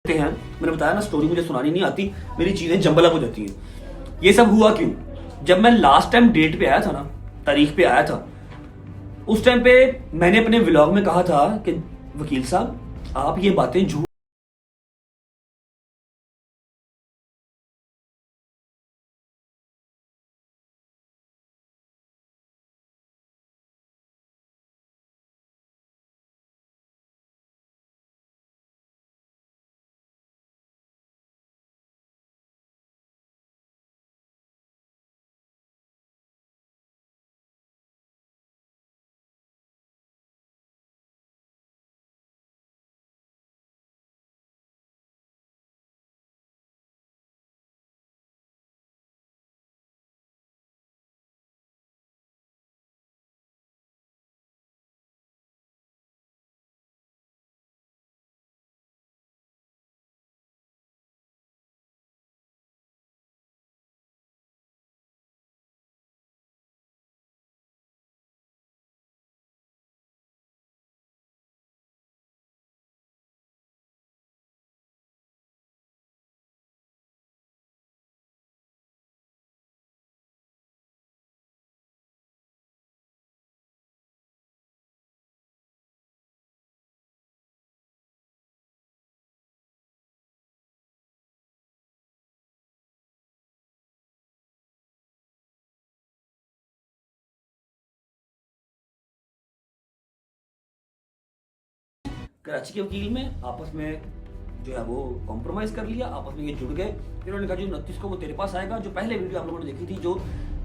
हैं, मैंने बताया ना, स्टोरी मुझे सुनानी नहीं आती, मेरी चीजें जंबल अप हो जाती हैं। ये सब हुआ क्यों? जब मैं लास्ट टाइम डेट पे आया था ना, तारीख पे आया था, उस टाइम पे मैंने अपने व्लॉग में कहा था कि वकील साहब आप ये बातें झूठ कराची के वकील में आपस में जो है वो कॉम्प्रोमाइज कर लिया, आपस में ये जुड़ गए। इन्होंने कहा जो 29 को वो तेरे पास आएगा। जो पहले वीडियो आप लोगों ने देखी थी, जो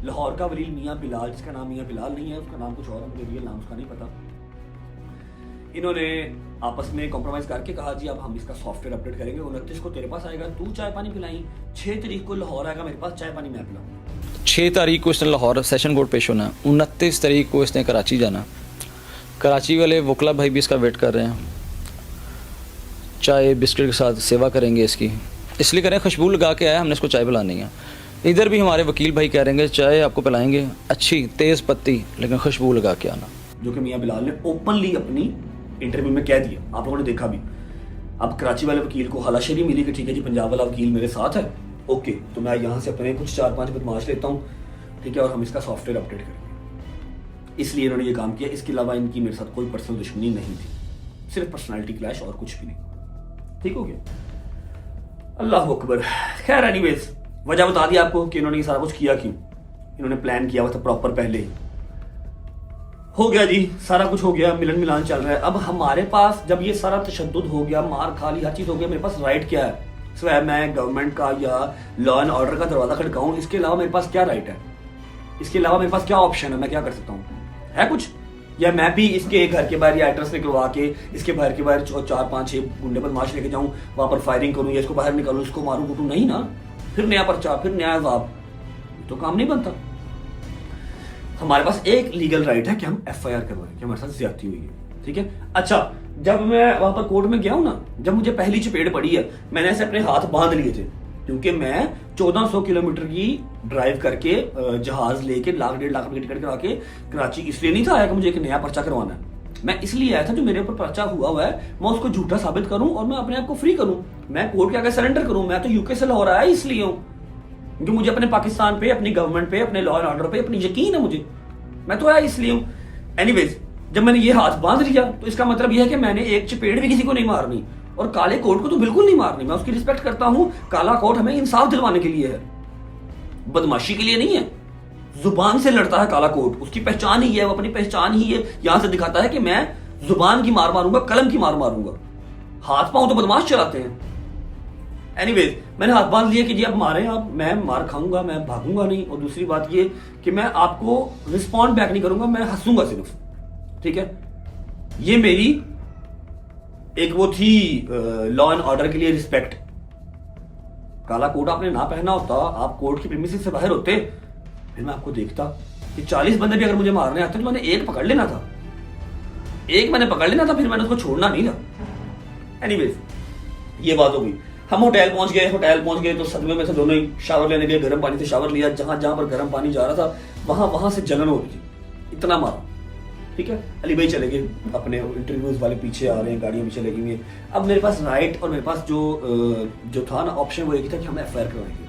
लाहौर का वलील मियाँ बिलाल, जिसका नाम मियाँ बिलाल नहीं है, उसका नाम कुछ और है, मुझे रियल नाम उसका नहीं पता। इन्होंने आपस में कॉम्प्रोमाइज करके कहा जी अब हम इसका सॉफ्टवेयर अपडेट करेंगे, 29 को तेरे पास आएगा, तू चाय पानी पिलाई, 6 तारीख को लाहौर आएगा मेरे पास, चाय पानी मैं पिलाऊँ। 6 तारीख को इसने लाहौर सेशन कोर्ट पेश होना, 29 तारीख को इसने कराची जाना। कराची वाले वकला भाई भी इसका वेट कर रहे हैं, चाय बिस्किट के साथ सेवा करेंगे इसकी, इसलिए करें खुशबू लगा के आया, हमने इसको चाय पिलानी है। इधर भी हमारे वकील भाई कह रहे हैं चाय आपको पिलाएंगे अच्छी तेज़ पत्ती, लेकिन खुशबू लगा के आना। जो कि मियाँ बिलाल ने ओपनली अपनी इंटरव्यू में कह दिया, आप लोगों ने देखा भी। अब कराची वाले वकील को हलाशेरी मिली कि ठीक है जी पंजाब वाला वकील मेरे साथ है, ओके, तो मैं यहाँ से अपने कुछ 4-5 बदमाश लेता हूँ, ठीक है, और हम इसका सॉफ्टवेयर अपडेट करेंगे। इसलिए इन्होंने ये काम किया। इसके अलावा इनकी मेरे साथ कोई पर्सनल दुश्मनी नहीं थी, सिर्फ पर्सनैलिटी क्लैश और कुछ भी नहीं। ठीक हो गया, अल्लाह अकबर। खैर एनीवेज, वजह बता दी आपको कि इन्होंने ये सारा कुछ किया क्यों। इन्होंने प्लान किया हुआ था प्रॉपर, पहले ही हो गया जी, सारा कुछ हो गया, मिलन मिलान चल रहा है। अब हमारे पास जब ये सारा तशद्दुद हो गया, मार खा ली, हर चीज हो गया, मेरे पास राइट क्या है? सिवाय मैं गवर्नमेंट का या लॉ एंड ऑर्डर का दरवाजा खड़काऊं, इसके अलावा मेरे पास क्या राइट है? इसके अलावा मेरे पास क्या ऑप्शन है? मैं क्या कर सकता हूँ? है कुछ? या मैं भी इसके घर के बाहर या एड्रेस निकलवा के इसके बाहर के बाहर 4-5-6 गुंडे बदमाश लेके जाऊं, वहां पर फायरिंग करूं या इसको बाहर निकालूं, इसको मारूं कूटूं? नहीं ना, फिर नया पर्चा, फिर नया अजाब, तो काम नहीं बनता। हमारे पास एक लीगल राइट है कि हम FIR करवाएं कि हमारे साथ ज्यादती हुई है, ठीक है। अच्छा, जब मैं वहां पर कोर्ट में गया हूं ना, जब मुझे पहली चपेट पड़ी है, मैंने ऐसे अपने हाथ बांध लिए थे, क्योंकि मैं 1400 किलोमीटर की ड्राइव करके जहाज लेके 1.5 लाख रुपए की टिकट करा के कराची इसलिए नहीं था आया कि मुझे एक नया पर्चा करवाना है। मैं इसलिए आया था जो मेरे ऊपर पर्चा हुआ है मैं उसको झूठा साबित करूं और मैं अपने आप को फ्री करूं, मैं कोर्ट के आगे सरेंडर करूं। मैं तो यूके से लाहौर आया इसलिए हूं क्योंकि मुझे अपने पाकिस्तान पे, अपनी गवर्नमेंट पे, अपने लॉ एंड ऑर्डर पे अपनी यकीन है मुझे, मैं तो आया इसलिए हूं। एनीवेज, जब मैंने ये हाथ बांध लिया तो इसका मतलब यह है कि मैंने एक चपेट भी किसी को नहीं मारनी, और काले कोट को तो बिल्कुल नहीं मारनी। मैं उसकी रिस्पेक्ट करता हूं, काला कोट हमें इंसाफ दिलवाने के लिए है, बदमाशी के लिए नहीं है। जुबान से लड़ता है काला कोट, उसकी पहचान ही है, वो अपनी पहचान ही है, यहां से दिखाता है कि मैं जुबान की मार मारूंगा, कलम की मार मारूंगा। हाथ पांव तो बदमाश चलाते हैं। एनीवेज, मैंने हाथ बांध लिया कि जी अब मारे आप, मैं मार खाऊंगा, मैं भागूंगा नहीं। और दूसरी बात ये कि मैं आपको रिस्पॉन्ड बैक नहीं करूंगा, मैं हंसूंगा सिर्फ, ठीक है। ये मेरी एक वो थी लॉ एंड ऑर्डर के लिए रिस्पेक्ट। काला कोट आपने ना पहना होता, आप कोर्ट की प्रीमिसेस से बाहर होते, फिर मैं आपको देखता कि 40 बंदे भी अगर मुझे मारने आते तो मैंने एक पकड़ लेना था, एक मैंने पकड़ लेना था, फिर मैंने उसको छोड़ना नहीं था। एनीवेज, ये बात हो गई। हम होटल पहुंच गए तो सदमे में से दोनों ही शावर लेने गए, गर्म पानी से शावर लिया, जहां जहां पर गर्म पानी जा रहा था वहां से जलन हो रही थी, इतना मारा, ठीक है। अली भाई चले गए अपने इंटरव्यूज वाले, पीछे आ रहे हैं, गाड़ियां पीछे लगी हुई हैं। अब मेरे पास राइट और मेरे पास जो था ना ऑप्शन, वो एक था कि हम FIR करवाएंगे।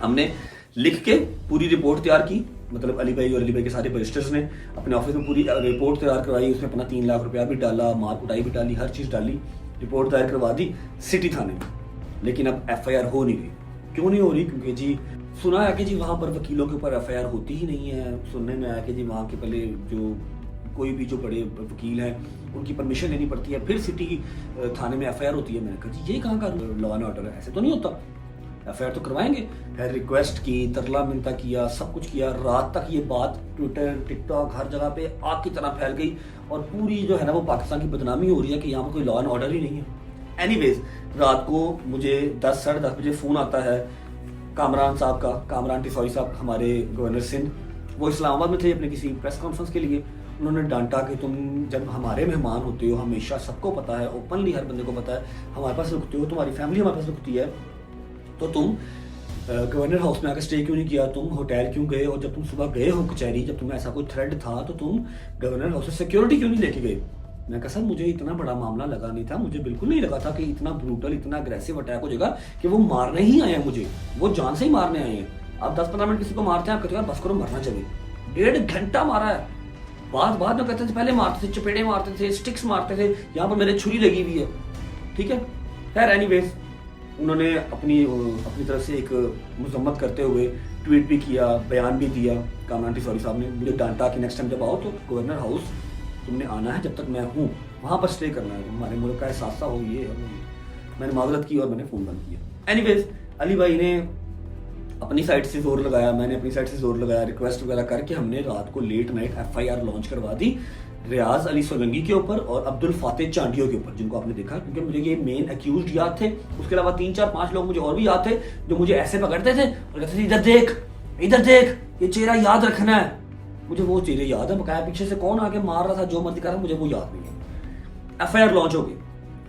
हमने लिख के पूरी रिपोर्ट तैयार की, मतलब अली भाई और अली भाई के सारे बैरिस्टर्स ने अपने ऑफिस में पूरी रिपोर्ट तैयार करवाई, उसमें अपना 3 लाख रुपया भी डाला, मार कुटाई भी डाली, हर चीज डाली, रिपोर्ट तैयार करवा दी सिटी थाने में। लेकिन अब FIR हो नहीं रही। क्यों नहीं हो रही? क्योंकि जी सुना है कि जी वहां पर वकीलों के ऊपर FIR होती ही नहीं है। सुनने में आया कि जी वहां के पहले जो कोई भी जो बड़े वकील हैं उनकी परमिशन लेनी पड़ती है, फिर सिटी थाने में FIR होती है। मैंने कहा जी ये कहाँ का लॉ एंड ऑर्डर है, ऐसे तो नहीं होता, FIR तो करवाएंगे। फिर रिक्वेस्ट की, तरला मिनता किया, सब कुछ किया। रात तक ये बात ट्विटर, टिकटॉक, हर जगह पे आग की तरह फैल गई और पूरी जो है ना वो पाकिस्तान की बदनामी हो रही है कि यहाँ पर कोई लॉ एंड ऑर्डर ही नहीं है। एनीवेज, रात को मुझे 10 साढ़े 10 बजे फोन आता है कामरान साहब का, कामरान टिसौरी साहब हमारे गवर्नर सिंध, वो इस्लामाबाद में थे अपने किसी प्रेस कॉन्फ्रेंस के लिए। उन्होंने डांटा कि तुम जब हमारे मेहमान होते हो, हमेशा सबको पता है, ओपनली हर बंदे को पता है, हमारे पास रुकते हो, तुम्हारी फैमिली हमारे पास रुकती है, तो तुम गवर्नर हाउस में आकर स्टे क्यों नहीं किया, तुम होटल क्यों गए, और जब तुम सुबह गए हो कचहरी, जब तुम्हें ऐसा कोई थ्रेड था तो तुम गवर्नर हाउस से सिक्योरिटी क्यों नहीं लेके गए। मैं कहा सर मुझे इतना बड़ा मामला लगा नहीं था, मुझे बिल्कुल नहीं लगा था कि इतना ब्रूटल, इतना अग्रेसिव अटैक हो जाएगा कि वो मारने ही आए हैं मुझे, वो जान से ही मारने आए हैं। आप 10-15 मिनट किसी को मारते हैं, आप कहते हैं बस करो मरना चाहिए, 1.5 घंटा मारा है। बाद में कहते थे पहले मारते थे, चपेड़े मारते थे, स्टिक्स मारते थे, यहाँ पर मेरे छुरी लगी हुई है, ठीक है। खैर एनीवेज, उन्होंने अपनी तरफ से एक मजम्मत करते हुए ट्वीट भी किया, बयान भी दिया। कामरान टिसौरी साहब ने मुझे डांटा कि नेक्स्ट टाइम जब आओ तो गवर्नर हाउस तुमने आना है, जब तक मैं हूँ वहाँ पर स्टे करना है, हमारे मुल्क का एहसास हो। ये मैंने माजरत की और मैंने फ़ोन बंद किया। एनीवेज, अली भाई ने अपनी साइड से जोर लगाया, मैंने अपनी साइड से जोर लगाया, रिक्वेस्ट वगैरह करके हमने रात को लेट नाइट FIR लॉन्च करवा दी रियाज अली सोलंकी के ऊपर और अब्दुल फातेह चांडियो के ऊपर, जिनको आपने देखा, क्योंकि मुझे ये मेन अक्यूज्ड याद थे। उसके अलावा 3-4-5 लोग मुझे और भी याद थे जो मुझे ऐसे पकड़ते थे और कहते थे इधर देख, ये चेहरा याद रखना है। मुझे वो चेहरे याद है, बकाया पीछे से कौन आके मार रहा था, जो मर्जी कर रहा, मुझे वो याद नहीं है। FIR लॉन्च हो गई।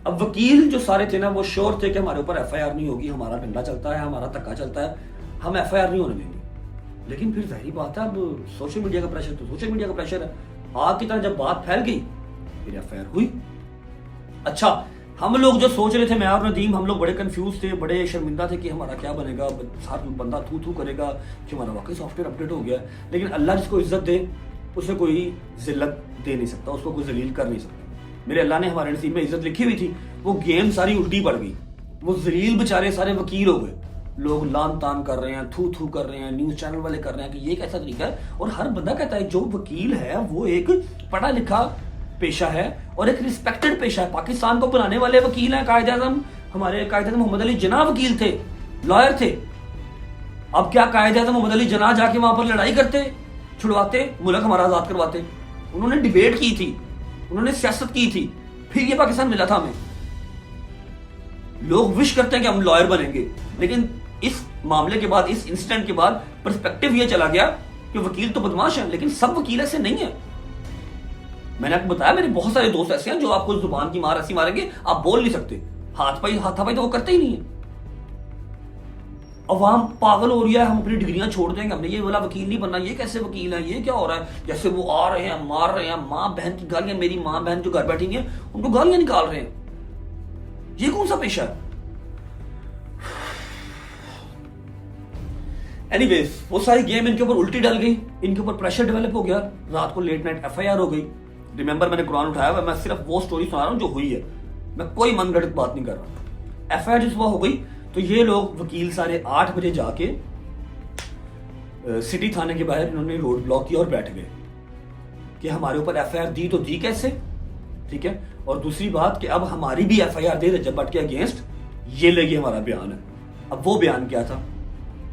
अब वकील जो सारे थे ना वो श्योर थे कि हमारे ऊपर FIR नहीं होगी, हमारा डंडा चलता है, हमारा धक्का चलता है, हम FIR नहीं होने देंगे। लेकिन फिर जाहिर बात है, अब सोशल मीडिया का प्रेशर तो सोशल मीडिया का प्रेशर है, आग की तरह जब बात फैल गई फिर FIR हुई। अच्छा, हम लोग जो सोच रहे थे, मैं और नदीम, हम लोग बड़े कंफ्यूज थे, बड़े शर्मिंदा थे कि हमारा क्या बनेगा, हर बंदा थू करेगा कि हमारा वाकई सॉफ्टवेयर अपडेट हो गया। लेकिन अल्लाह जिसको इज्जत दे उसे कोई जिल्लत दे नहीं सकता, उसको कोई जलील कर नहीं सकता। मेरे अल्लाह ने हमारे नसीब में इज्जत लिखी हुई थी, वो गेम सारी उल्टी पड़ गई, वो जलील बेचारे सारे वकील हो गए। लोग लान तान कर रहे हैं, थू कर रहे हैं, न्यूज चैनल वाले कर रहे हैं कि ये कैसा तरीका है। और हर बंदा कहता है जो वकील है वो एक पढ़ा लिखा पेशा है और एक रिस्पेक्टेड पेशा है। पाकिस्तान को बनाने वाले वकील हैं कायद-ए-आज़म, हमारे कायद-ए-आज़म मोहम्मद अली जिन्ना वकील थे, लॉयर थे। अब क्या कायद-ए-आज़म मोहम्मद अली जिन्ना जाके वहां पर लड़ाई करते, छुड़वाते, मुल्क हमारा आजाद करवाते? उन्होंने डिबेट की थी, उन्होंने सियासत की थी, फिर ये पाकिस्तान मिला था हमें। लोग विश करते हैं कि हम लॉयर बनेंगे, लेकिन इस मामले के बाद, इस इंसिडेंट के बाद पर्सपेक्टिव ये चला गया कि वकील तो बदमाश है, लेकिन सब वकील ऐसे नहीं है। मैंने आपको बताया मेरे बहुत सारे दोस्त ऐसे हैं जो आपको जुबान की मार ऐसी मारेंगे आप बोल नहीं सकते, हाथापाई तो वो करते ही नहीं है। अवाम पागल हो रही है, हम अपनी डिग्रियां छोड़ देंगे, हमने ये बोला वकील नहीं बनना, ये कैसे वकील है, ये क्या हो रहा है, जैसे वो आ रहे हैं मार रहे हैं, माँ बहन की गालियां, मेरी माँ बहन जो घर बैठी है उनको गालियां निकाल रहे हैं। ये कौन सा पेशा है? एनीवेज, वो सारी गेम इनके ऊपर उल्टी डल गई, इनके ऊपर प्रेशर डेवलप हो गया, रात को लेट नाइट एफआईआर हो गई। रिमेंबर मैंने कुरान उठाया हुआ, मैं सिर्फ वो स्टोरी सुना रहा हूं जो हुई है, मैं कोई मनगढ़ंत बात नहीं कर रहा। एफआईआर जिस वक्त हो गई तो ये लोग वकील सारे 8 बजे जाके सिटी थाने के बाहर इन्होंने रोड ब्लॉक किया और बैठ गए कि हमारे ऊपर एफआईआर दी तो दी कैसे, ठीक है, और दूसरी बात कि अब हमारी भी एफआईआर दे रजब भट्ट के अगेंस्ट, ये लगी हमारा बयान है। अब वो बयान क्या था,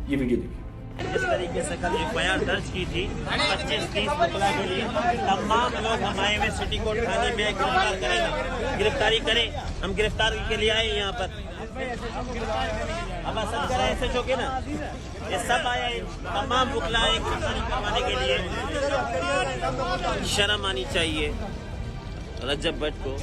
ये वीडियो देखिए। इस तरीके से कल एफआईआर दर्ज की थी 25-30 मुकला के लिए, तमाम लोग हम आए हुए सिटी कोर्ट थाने में गिरफ्तार करें, गिरफ्तारी करें, हम गिरफ्तारी के लिए आए यहाँ पर। अब असद करें ऐसे चौके ना, ये सब आए, तमाम मुकला आए गिरफ्तारी करवाने के लिए। शर्म आनी चाहिए रजब भट्ट को,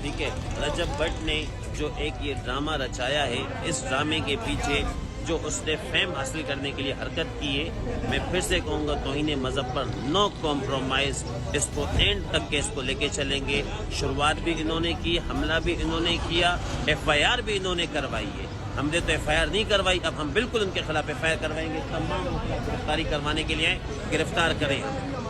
ठीक है। रजब भट्ट ने जो एक ये ड्रामा रचाया है, इस ड्रामे के पीछे जो उसने फेम हासिल करने के लिए हरकत की है, मैं फिर से कहूँगा तौहीन मज़हब पर नो कॉम्प्रोमाइज़, इसको एंड तक के इसको लेके चलेंगे। शुरुआत भी इन्होंने की, हमला भी इन्होंने किया, एफआईआर भी इन्होंने करवाई है। हमने तो एफआईआर नहीं करवाई, अब हम बिल्कुल उनके खिलाफ एफआईआर करवाएंगे। तमाम गिरफ्तारी करवाने के लिए गिरफ्तार करें।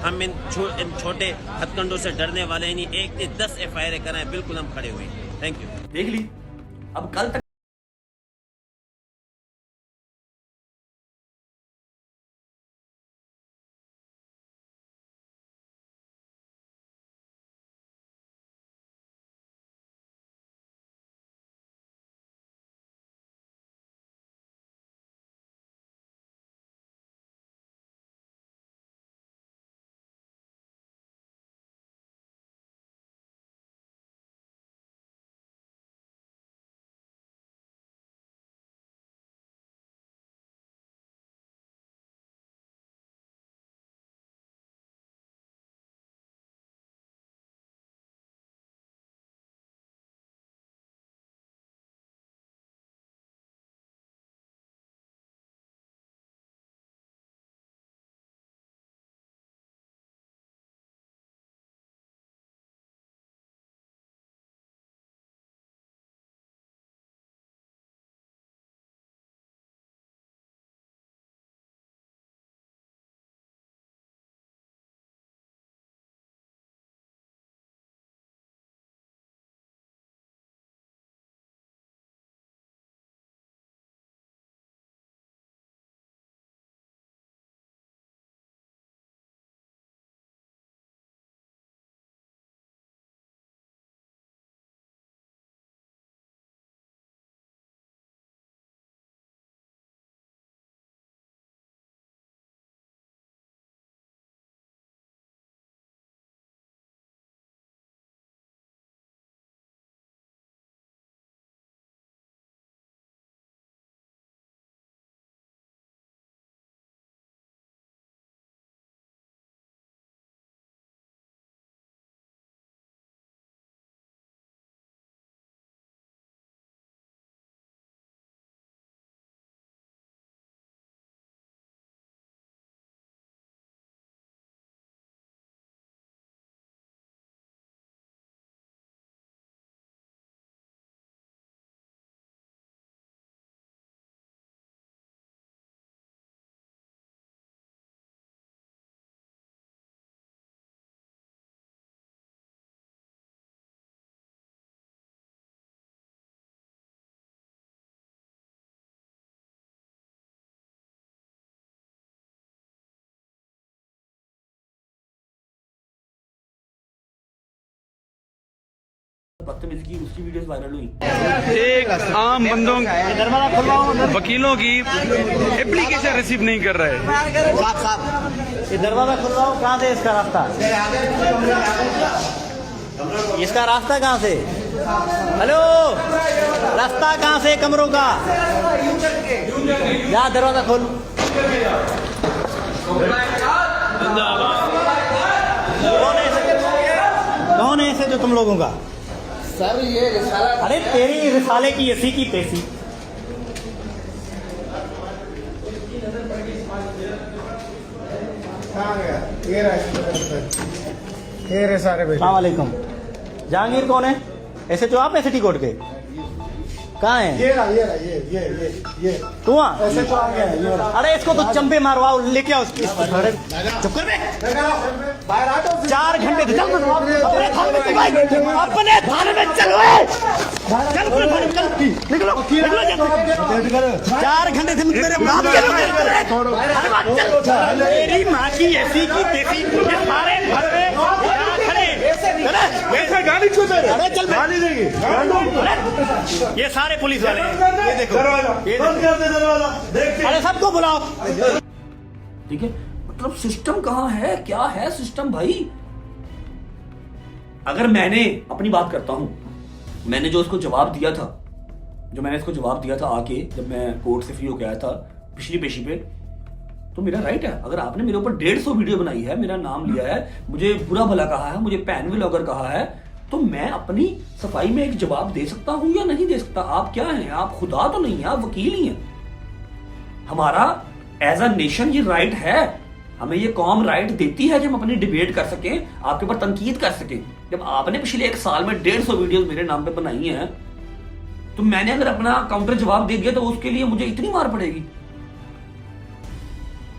हम इन छोटे हथकंडों से डरने वाले नहीं, 1 नहीं 10 एफआईआर कराएं, बिल्कुल हम खड़े हुए। Thank you. देख ली, अब कल तक बदतमीजी की, उसकी वीडियोस वायरल हुई। एक आम बंदों वकीलों की एप्लीकेशन रिसीव नहीं कर रहे। ये दरवाजा खुलवाओ, कहाँ से इसका रास्ता? इसका रास्ता कहाँ से? हेलो, रास्ता कहाँ से कमरों का? या दरवाजा खोल। कौन है ऐसे जो तुम लोगों का? सर ये रिसाला अरे तेरी रिसाले की एसी की तेसी। अस्सलाम वालेकुम। जहांगीर कौन है? ऐसे जो आप एसटी कोर्ट के कहाँ है? ये तू ऐसे तो आ गया। अरे इसको तो चंपे मारवाओ, लेके आओ उसकी। चुप कर बे। 4 घंटे से अपने थाने में चलो, चल अपने थाने में चल, निकलो निकलो। 4 घंटे से मेरे बाप के मेरी माँ की ऐसी की तेसी, ये सारे भर में खड़े गाड़ी क्यों दे रहे? अरे चल गाड़ी देंगे। ये सारे पुलिस वाले हैं, ये देखो, ये देखो। अरे सबको बुलाओ। ठीक है, मतलब सिस्टम कहाँ है, क्या है सिस्टम भाई? अगर मैंने अपनी बात करता हूं, मैंने जो उसको जवाब दिया था, आके जब मैं कोर्ट से फ्री होकर आया था पिछली पेशी पे, तो मेरा राइट है। अगर आपने मेरे ऊपर 150 वीडियो बनाई है, मेरा नाम लिया है, मुझे बुरा भला कहा है, मुझे पैन व्लॉगर कहा है, तो मैं अपनी सफाई में एक जवाब दे सकता हूं या नहीं दे सकता? आप क्या हैं? आप खुदा तो नहीं है, आप वकील ही हैं। हमारा एज अ नेशन ये राइट है, हमें ये कौम राइट देती है कि हम अपनी डिबेट कर सकें, आपके ऊपर तनकीद कर सकें। जब आपने पिछले 1 साल में 150 वीडियो मेरे नाम पे बनाई हैं, तो मैंने अगर अपना काउंटर जवाब दे दिया तो उसके लिए मुझे इतनी मार पड़ेगी?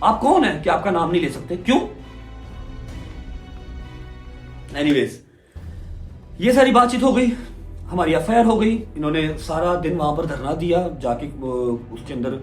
आप कौन है कि आपका नाम नहीं ले सकते? क्यों? एनीवेज, ये सारी बातचीत हो गई, हमारी एफआईआर हो गई। इन्होंने सारा दिन वहां पर धरना दिया, जाके उसके अंदर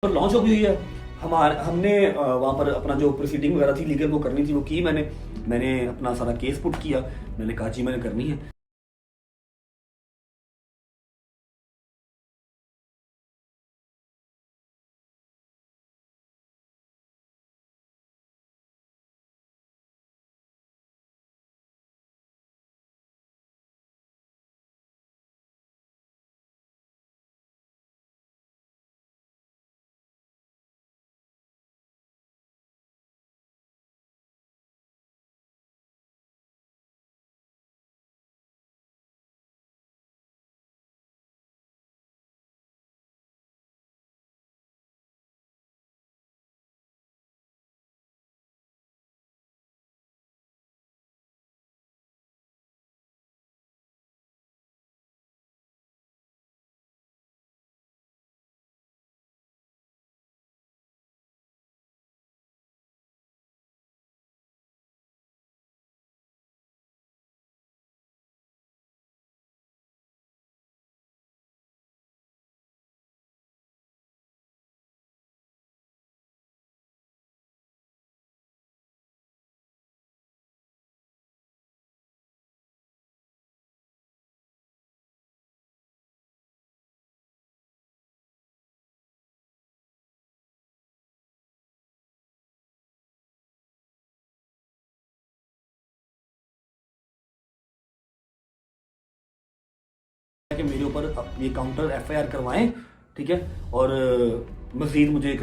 लॉन्च हो गई है। हमने वहां पर अपना जो प्रोसीडिंग वगैरह थी लीगल वो करनी थी, वो की। मैंने अपना सारा केस पुट किया, मैंने कहा जी मैंने करनी है। कि मेरे ऊपर ये काउंटर एफआईआर करवाएं, ठीक है, और मजीद मुझे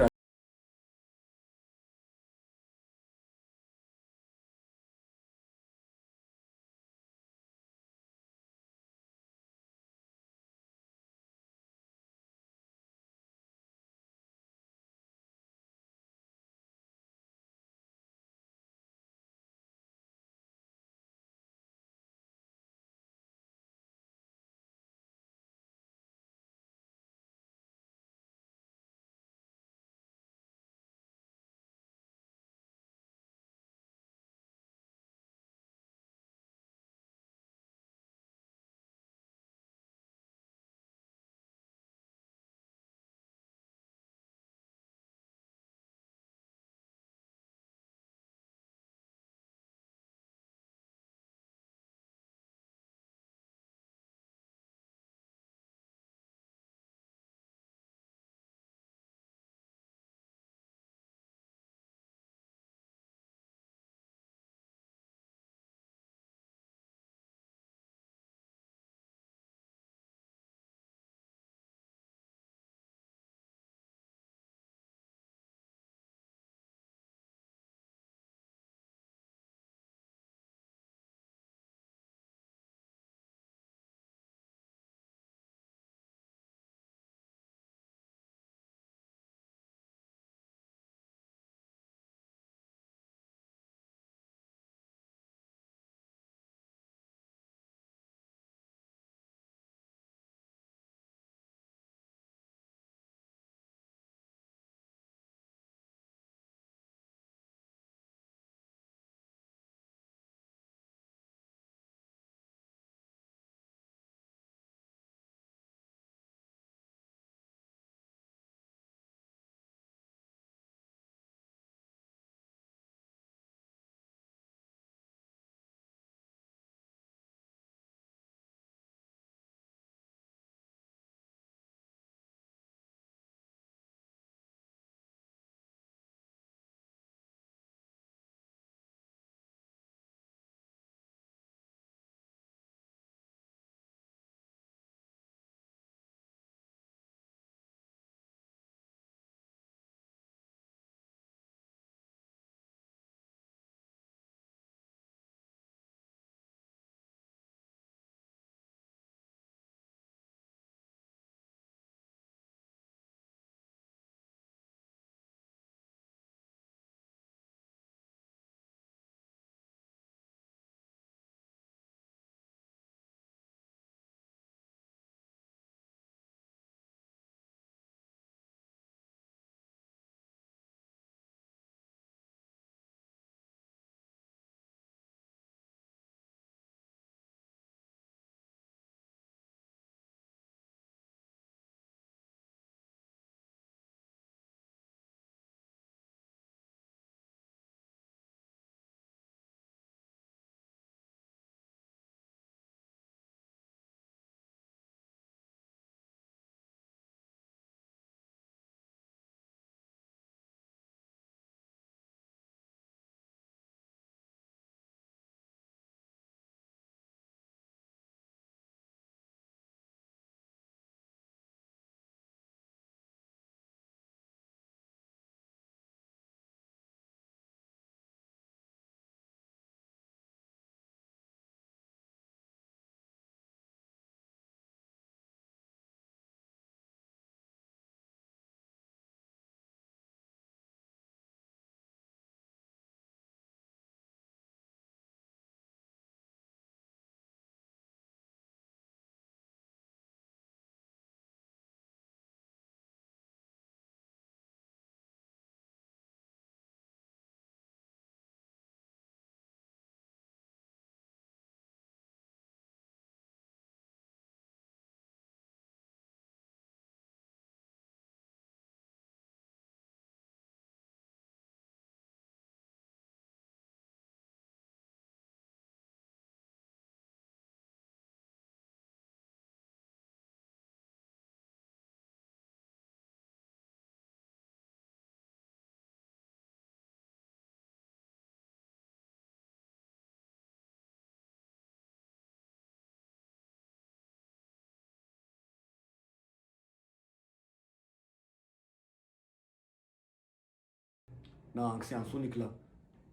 ना आंख से आंसू निकला,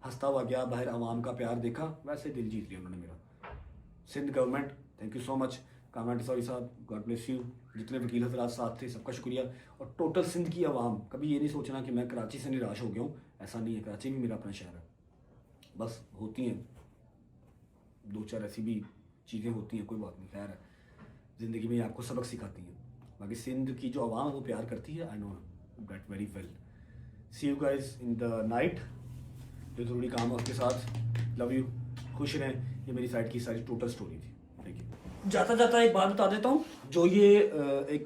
हंसता हुआ गया बाहर, आवाम का प्यार देखा, वैसे दिल जीत लिया उन्होंने मेरा। Sindh government thank you so much, Kamran टिसौरी साहब गॉड ब्लेस यू, जितने वकील हजरात साथ थे सबका शुक्रिया, और टोटल सिंध की आवाम। कभी ये नहीं सोचना कि मैं कराची से निराश हो गया हूँ, ऐसा नहीं है, कराची भी मेरा अपना शहर है। बस होती हैं दो चार ऐसी भी चीज़ें होती हैं, कोई बात नहीं, खैर है, ज़िंदगी में आपको सबक सिखाती हैं। बाकी सिंध की जो आवाम वो प्यार करती है, I know that very well. See you guys in the night, जो ज़रूरी काम है उसके साथ, लव यू, खुश रहें। ये मेरी साइड की सारी टोटल स्टोरी थी। Thank you. जाता जाता एक बात बता देता हूँ, जो ये एक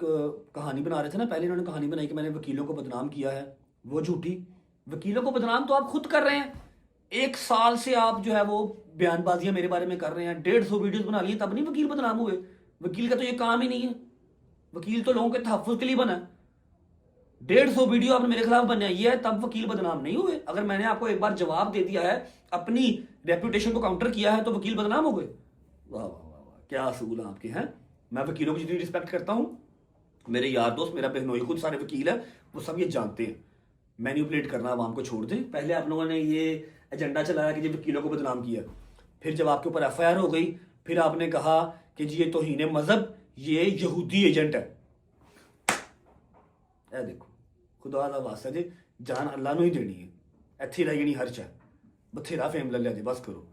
कहानी बना रहे थे ना, पहले इन्होंने कहानी बनाई कि मैंने वकीलों को बदनाम किया है, वो झूठी। वकीलों को बदनाम तो आप खुद कर रहे हैं। 1 साल से आप जो है वो बयानबाजियां मेरे बारे में कर रहे हैं, 150 वीडियोस बना लिए, तब नहीं वकील बदनाम हुए। वकील का तो ये काम ही नहीं है, वकील तो लोगों के तहफ़्फ़ुज़ के लिए बना है। 150 वीडियो आपने मेरे खिलाफ बनाई है, तब वकील बदनाम नहीं हुए। अगर मैंने आपको एक बार जवाब दे दिया है, अपनी रेपुटेशन को काउंटर किया है, तो वकील बदनाम हो गए। वाह वाह वाह वाह, क्या असूल हैं आपके हैं। मैं वकीलों की जितनी रिस्पेक्ट करता हूँ, मेरे यार दोस्त, मेरा बहनोई खुद सारे वकील हैं, वो सब ये जानते हैं। मैनिपुलेट करना आवाम को छोड़ दें। पहले आप लोगों ने ये एजेंडा चलाया कि जी वकीलों को बदनाम किया, फिर जब आपके ऊपर FIR हो गई, फिर आपने कहा कि जी ये तौहीन मजहब, ये यहूदी एजेंट है। ए देखो, खुदा दा वास्ता जी, जान अल्लाह नूं ही देनी है, इत्थे रह जानी हर्च है, बथेरा फेम ले लिया जी, बस करो,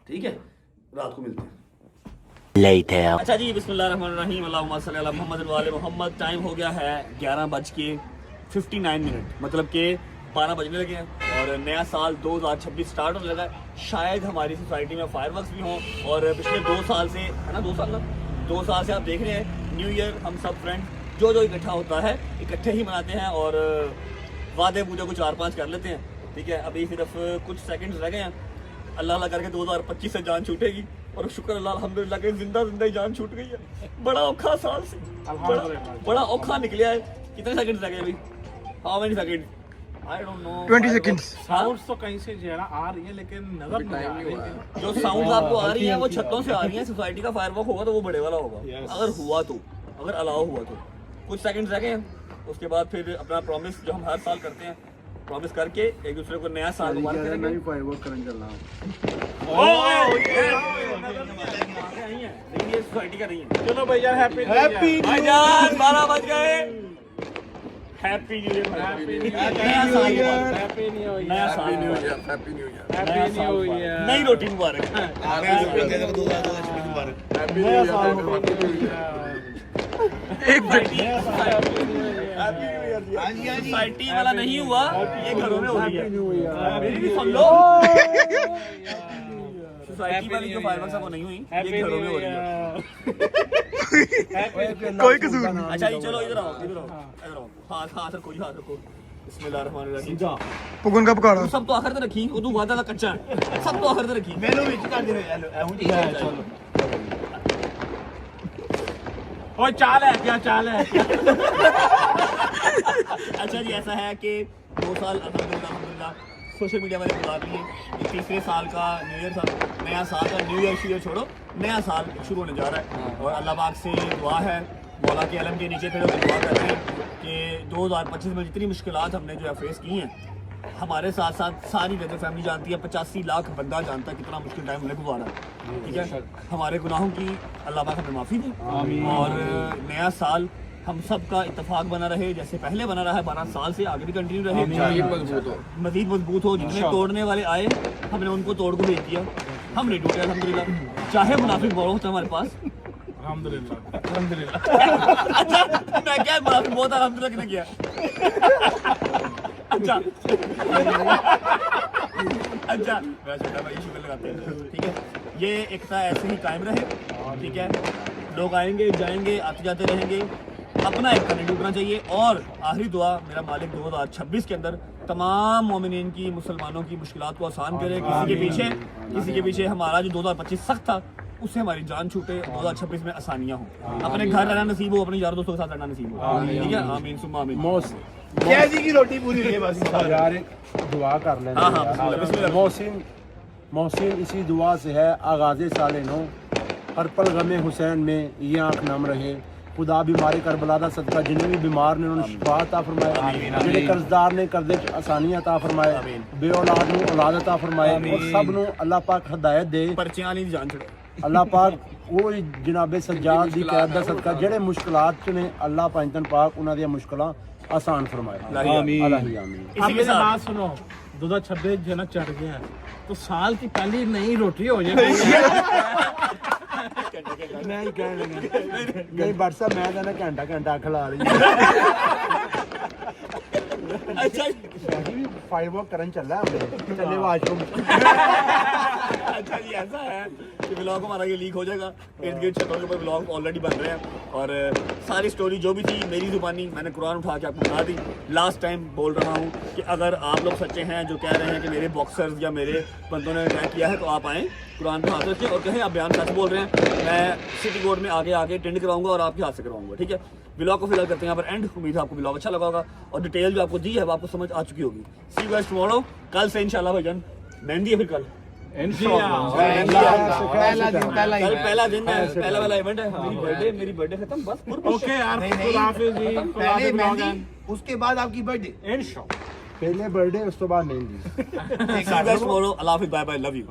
ठीक है। रात को मिलते हैं। अच्छा जी, बिस्मिल्लाहिर्रहमानिर्रहीम, अल्लाहुम्मा सल्ली अला मुहम्मद व आले मुहम्मद। टाइम हो गया है 11:59, मतलब कि 12 बजने लगे हैं और नया साल 2026 स्टार्ट होने लगा है। शायद हमारी सोसाइटी में फायरवर्क्स भी हों, और पिछले 2 साल से, है ना, 2 साल से आप देख रहे हैं न्यू ईयर हम सब फ्रेंड जो इकट्ठा होता है इकट्ठे ही मनाते हैं, और वादे बूदे को 4-5 कर लेते हैं, ठीक है। अभी सिर्फ कुछ सेकंड्स रह गए हैं, अल्लाह करके 2025 से जान छूटेगी, और शुक्र अल्लाह अल्हम्दुलिल्लाह के जिंदा ही जान छूट गई है। बड़ा औखा साल से बड़ा औखा निकला है। कितने सेकंड्स रह गए अभी? How many second? I don't know, 20 seconds. Sounds तो कहीं से जो है ना आ रही है, लेकिन नजर नहीं आ रही है। जो साउंड्स आपको आ रही है वो छतों से आ रही है। सोसाइटी का फायरवर्क होगा तो वो बड़े वाला होगा, अगर हुआ तो, अगर अलाउ हुआ तो। कुछ सेकंड्स रह गए हैं, उसके बाद फिर अपना प्रॉमिस जो हम हर साल करते हैं, प्रॉमिस करके एक दूसरे को नया साल मुबारक करेंगे। मैं भी फायरवर्क करने चल रहा हूं। लेकिन ये सोसाइटी का नहीं है। चलो भैया, हैप्पी भाईजान 12 बज गए। हैप्पी न्यू ईयर, नया साल, हैप्पी न्यू ईयर, नया साल, हैप्पी न्यू ईयर, नई रोटी मुबारक। नया साल सोसाइटी वाला नहीं हुआ, ये घरों में हो रही है। मेरी भी सुन लो, सोसाइटी वाली जो फायरवर्क्स है वो नहीं हुई, ये घरों में हो रही है। कोई कसूर नहीं। अच्छा जी, चलो इधर आओ। हाथ रखो जी, हाथ रखो। बिस्मिल्लाहिर्रहमानिर्रहीम। पुगन का पकाड़ा सब तो आखिर तक रखी, उदू वादा दा कच्चा है, सब तो आखिर तक रखी। ਮੈਨੂੰ ਵਿੱਚ ਕਰ ਦੇ ਯਾਰ ਚਲੋ। ओए चाल है क्या, चाल है? अच्छा जी, ऐसा है कि 2 साल अल्हम्दुलिल्लाह सोशल मीडिया वाले गुजार लिए। ये तीसरे साल का न्यू ईयर था, नया साल का न्यू ईयर छोड़ो, नया साल शुरू होने जा रहा है। और अल्लाह पाक से दुआ है, मौला के अलम के नीचे फिर दुआ कर रहे हैं कि 2025 में जितनी मुश्किलात हमने जो है फेस की हैं, हमारे साथ साथ सारी गदर फैमिली जानती है, 85 लाख बंदा जानता है कितना मुश्किल टाइम हमने गुजारा, ठीक है। हमारे गुनाहों की अल्लाह पाक हमें माफ़ी दे, और नया साल हम सब का इत्तेफाक बना रहे, जैसे पहले बना रहा है 12 साल से, आगे भी कंटिन्यू रहे, मज़ीद मजबूत हो। जितने तोड़ने वाले आए हमने उनको तोड़ को भेज दिया, हम नहीं टूटे अल्हम्दुलिल्लाह। चाहे मुनाफिक बहुत होता है हमारे पास, अल्हम्दुलिल्लाह। अच्छा मैं क्या मुनाफिक बहुत अल्हम्दुलिल्लाह किसने किया? अच्छा मेरा छोटा भाई शुक्र लगाते हैं, ठीक है। ये एकता ऐसे ही कायम रहे, ठीक है। लोग आएंगे जाएंगे, आते जाते रहेंगे, अपना एक नहीं टूटना चाहिए। और आखिरी दुआ, मेरा मालिक 2026 के अंदर तमाम मोमिनीन की, मुसलमानों की मुश्किलात को आसान करे। किसी के पीछे हमारा जो 2025 सख्त था, उससे हमारी जान छूटे, 2026 में आसानियाँ हों, अपने घर रहना नसीब हो, अपने यार दोस्तों के साथ रहना नसीब हो, ठीक है। आमीन सुम्मा आमीन। क्या जी की रोटी पूरी हुई है बस यार एक दुआ कर लेना। हाँ, मोहसिन इसी दुआ से है, आगाज़े साले नो, हर पल गमे हुसैन में ये आँख नम रहे, खुदा बीमारी करबला दा सदका जिन्ने भी बीमार ने उन्होंने शिफा अता फरमाए, जिहड़े कर्जदार ने कर्जे च आसानियां अता फरमाए, बे औलाद नूं औलाद अता फरमाए और सब नूं अल्लाह पाक हिदायत दे। पर्चियां वाली दी जान छड़े अल्लाह पाक वो जनाबे सज्जाद दी कैद दा सदका जेड़े मुश्किलात च ने अल्लाह पंजतन पाक उन्हां दी मुश्किलां आसान फरमाए। आमीन आमीन। अब मेरी बात सुनो, 2026 जो ना चढ़ गया है, तो साल की पहली नई रोटी हो जाएगी। मैं ही कहने लगा नहीं बट साहब मैं तो ना घंटा घंटा खिला रही अच्छा फायर वर्क करन चल रहा है चले वाशरूम। अच्छा जी ऐसा है कि ब्लॉग हमारा ये लीक हो जाएगा, इर्द गिर्द छतों के ऊपर ब्लॉग ऑलरेडी बन रहे हैं और सारी स्टोरी जो भी थी मेरी जुबानी मैंने कुरान उठा के आपको बता दी। लास्ट टाइम बोल रहा हूँ कि अगर आप लोग सच्चे हैं जो कह रहे हैं कि मेरे बॉक्सर्स या मेरे बंदों ने अटैक किया है तो आप आएँ कुरान पे हाथ रखें और कहें आप बयान सच बोल रहे हैं। मैं सिटी कोर्ट में आगे टेंड कराऊंगा और आपके हाथ से करवाऊंगा। ठीक है, ब्लॉग को फिलहाल करते हैं यहाँ पर एंड। उम्मीद है आपको ब्लॉग अच्छा लगा होगा और डिटेल जो आपको दी है वो आपको समझ आ चुकी होगी। सी यू गाइस टुमारो। कल से इंशाल्लाह भाईजान मेहंदी है, फिर कल पहला दिन है, पहला इवेंट है। मेरी बर्थडे खत्म बस। ओके यार, पहले मेहंदी, उसके बाद आपकी बर्थडे। पहले बर्थडे उस तो बाद मेहंदी। सी यू गाइस टुमारो। अल्लाह हाफिज़, बाय बाय, लव यू।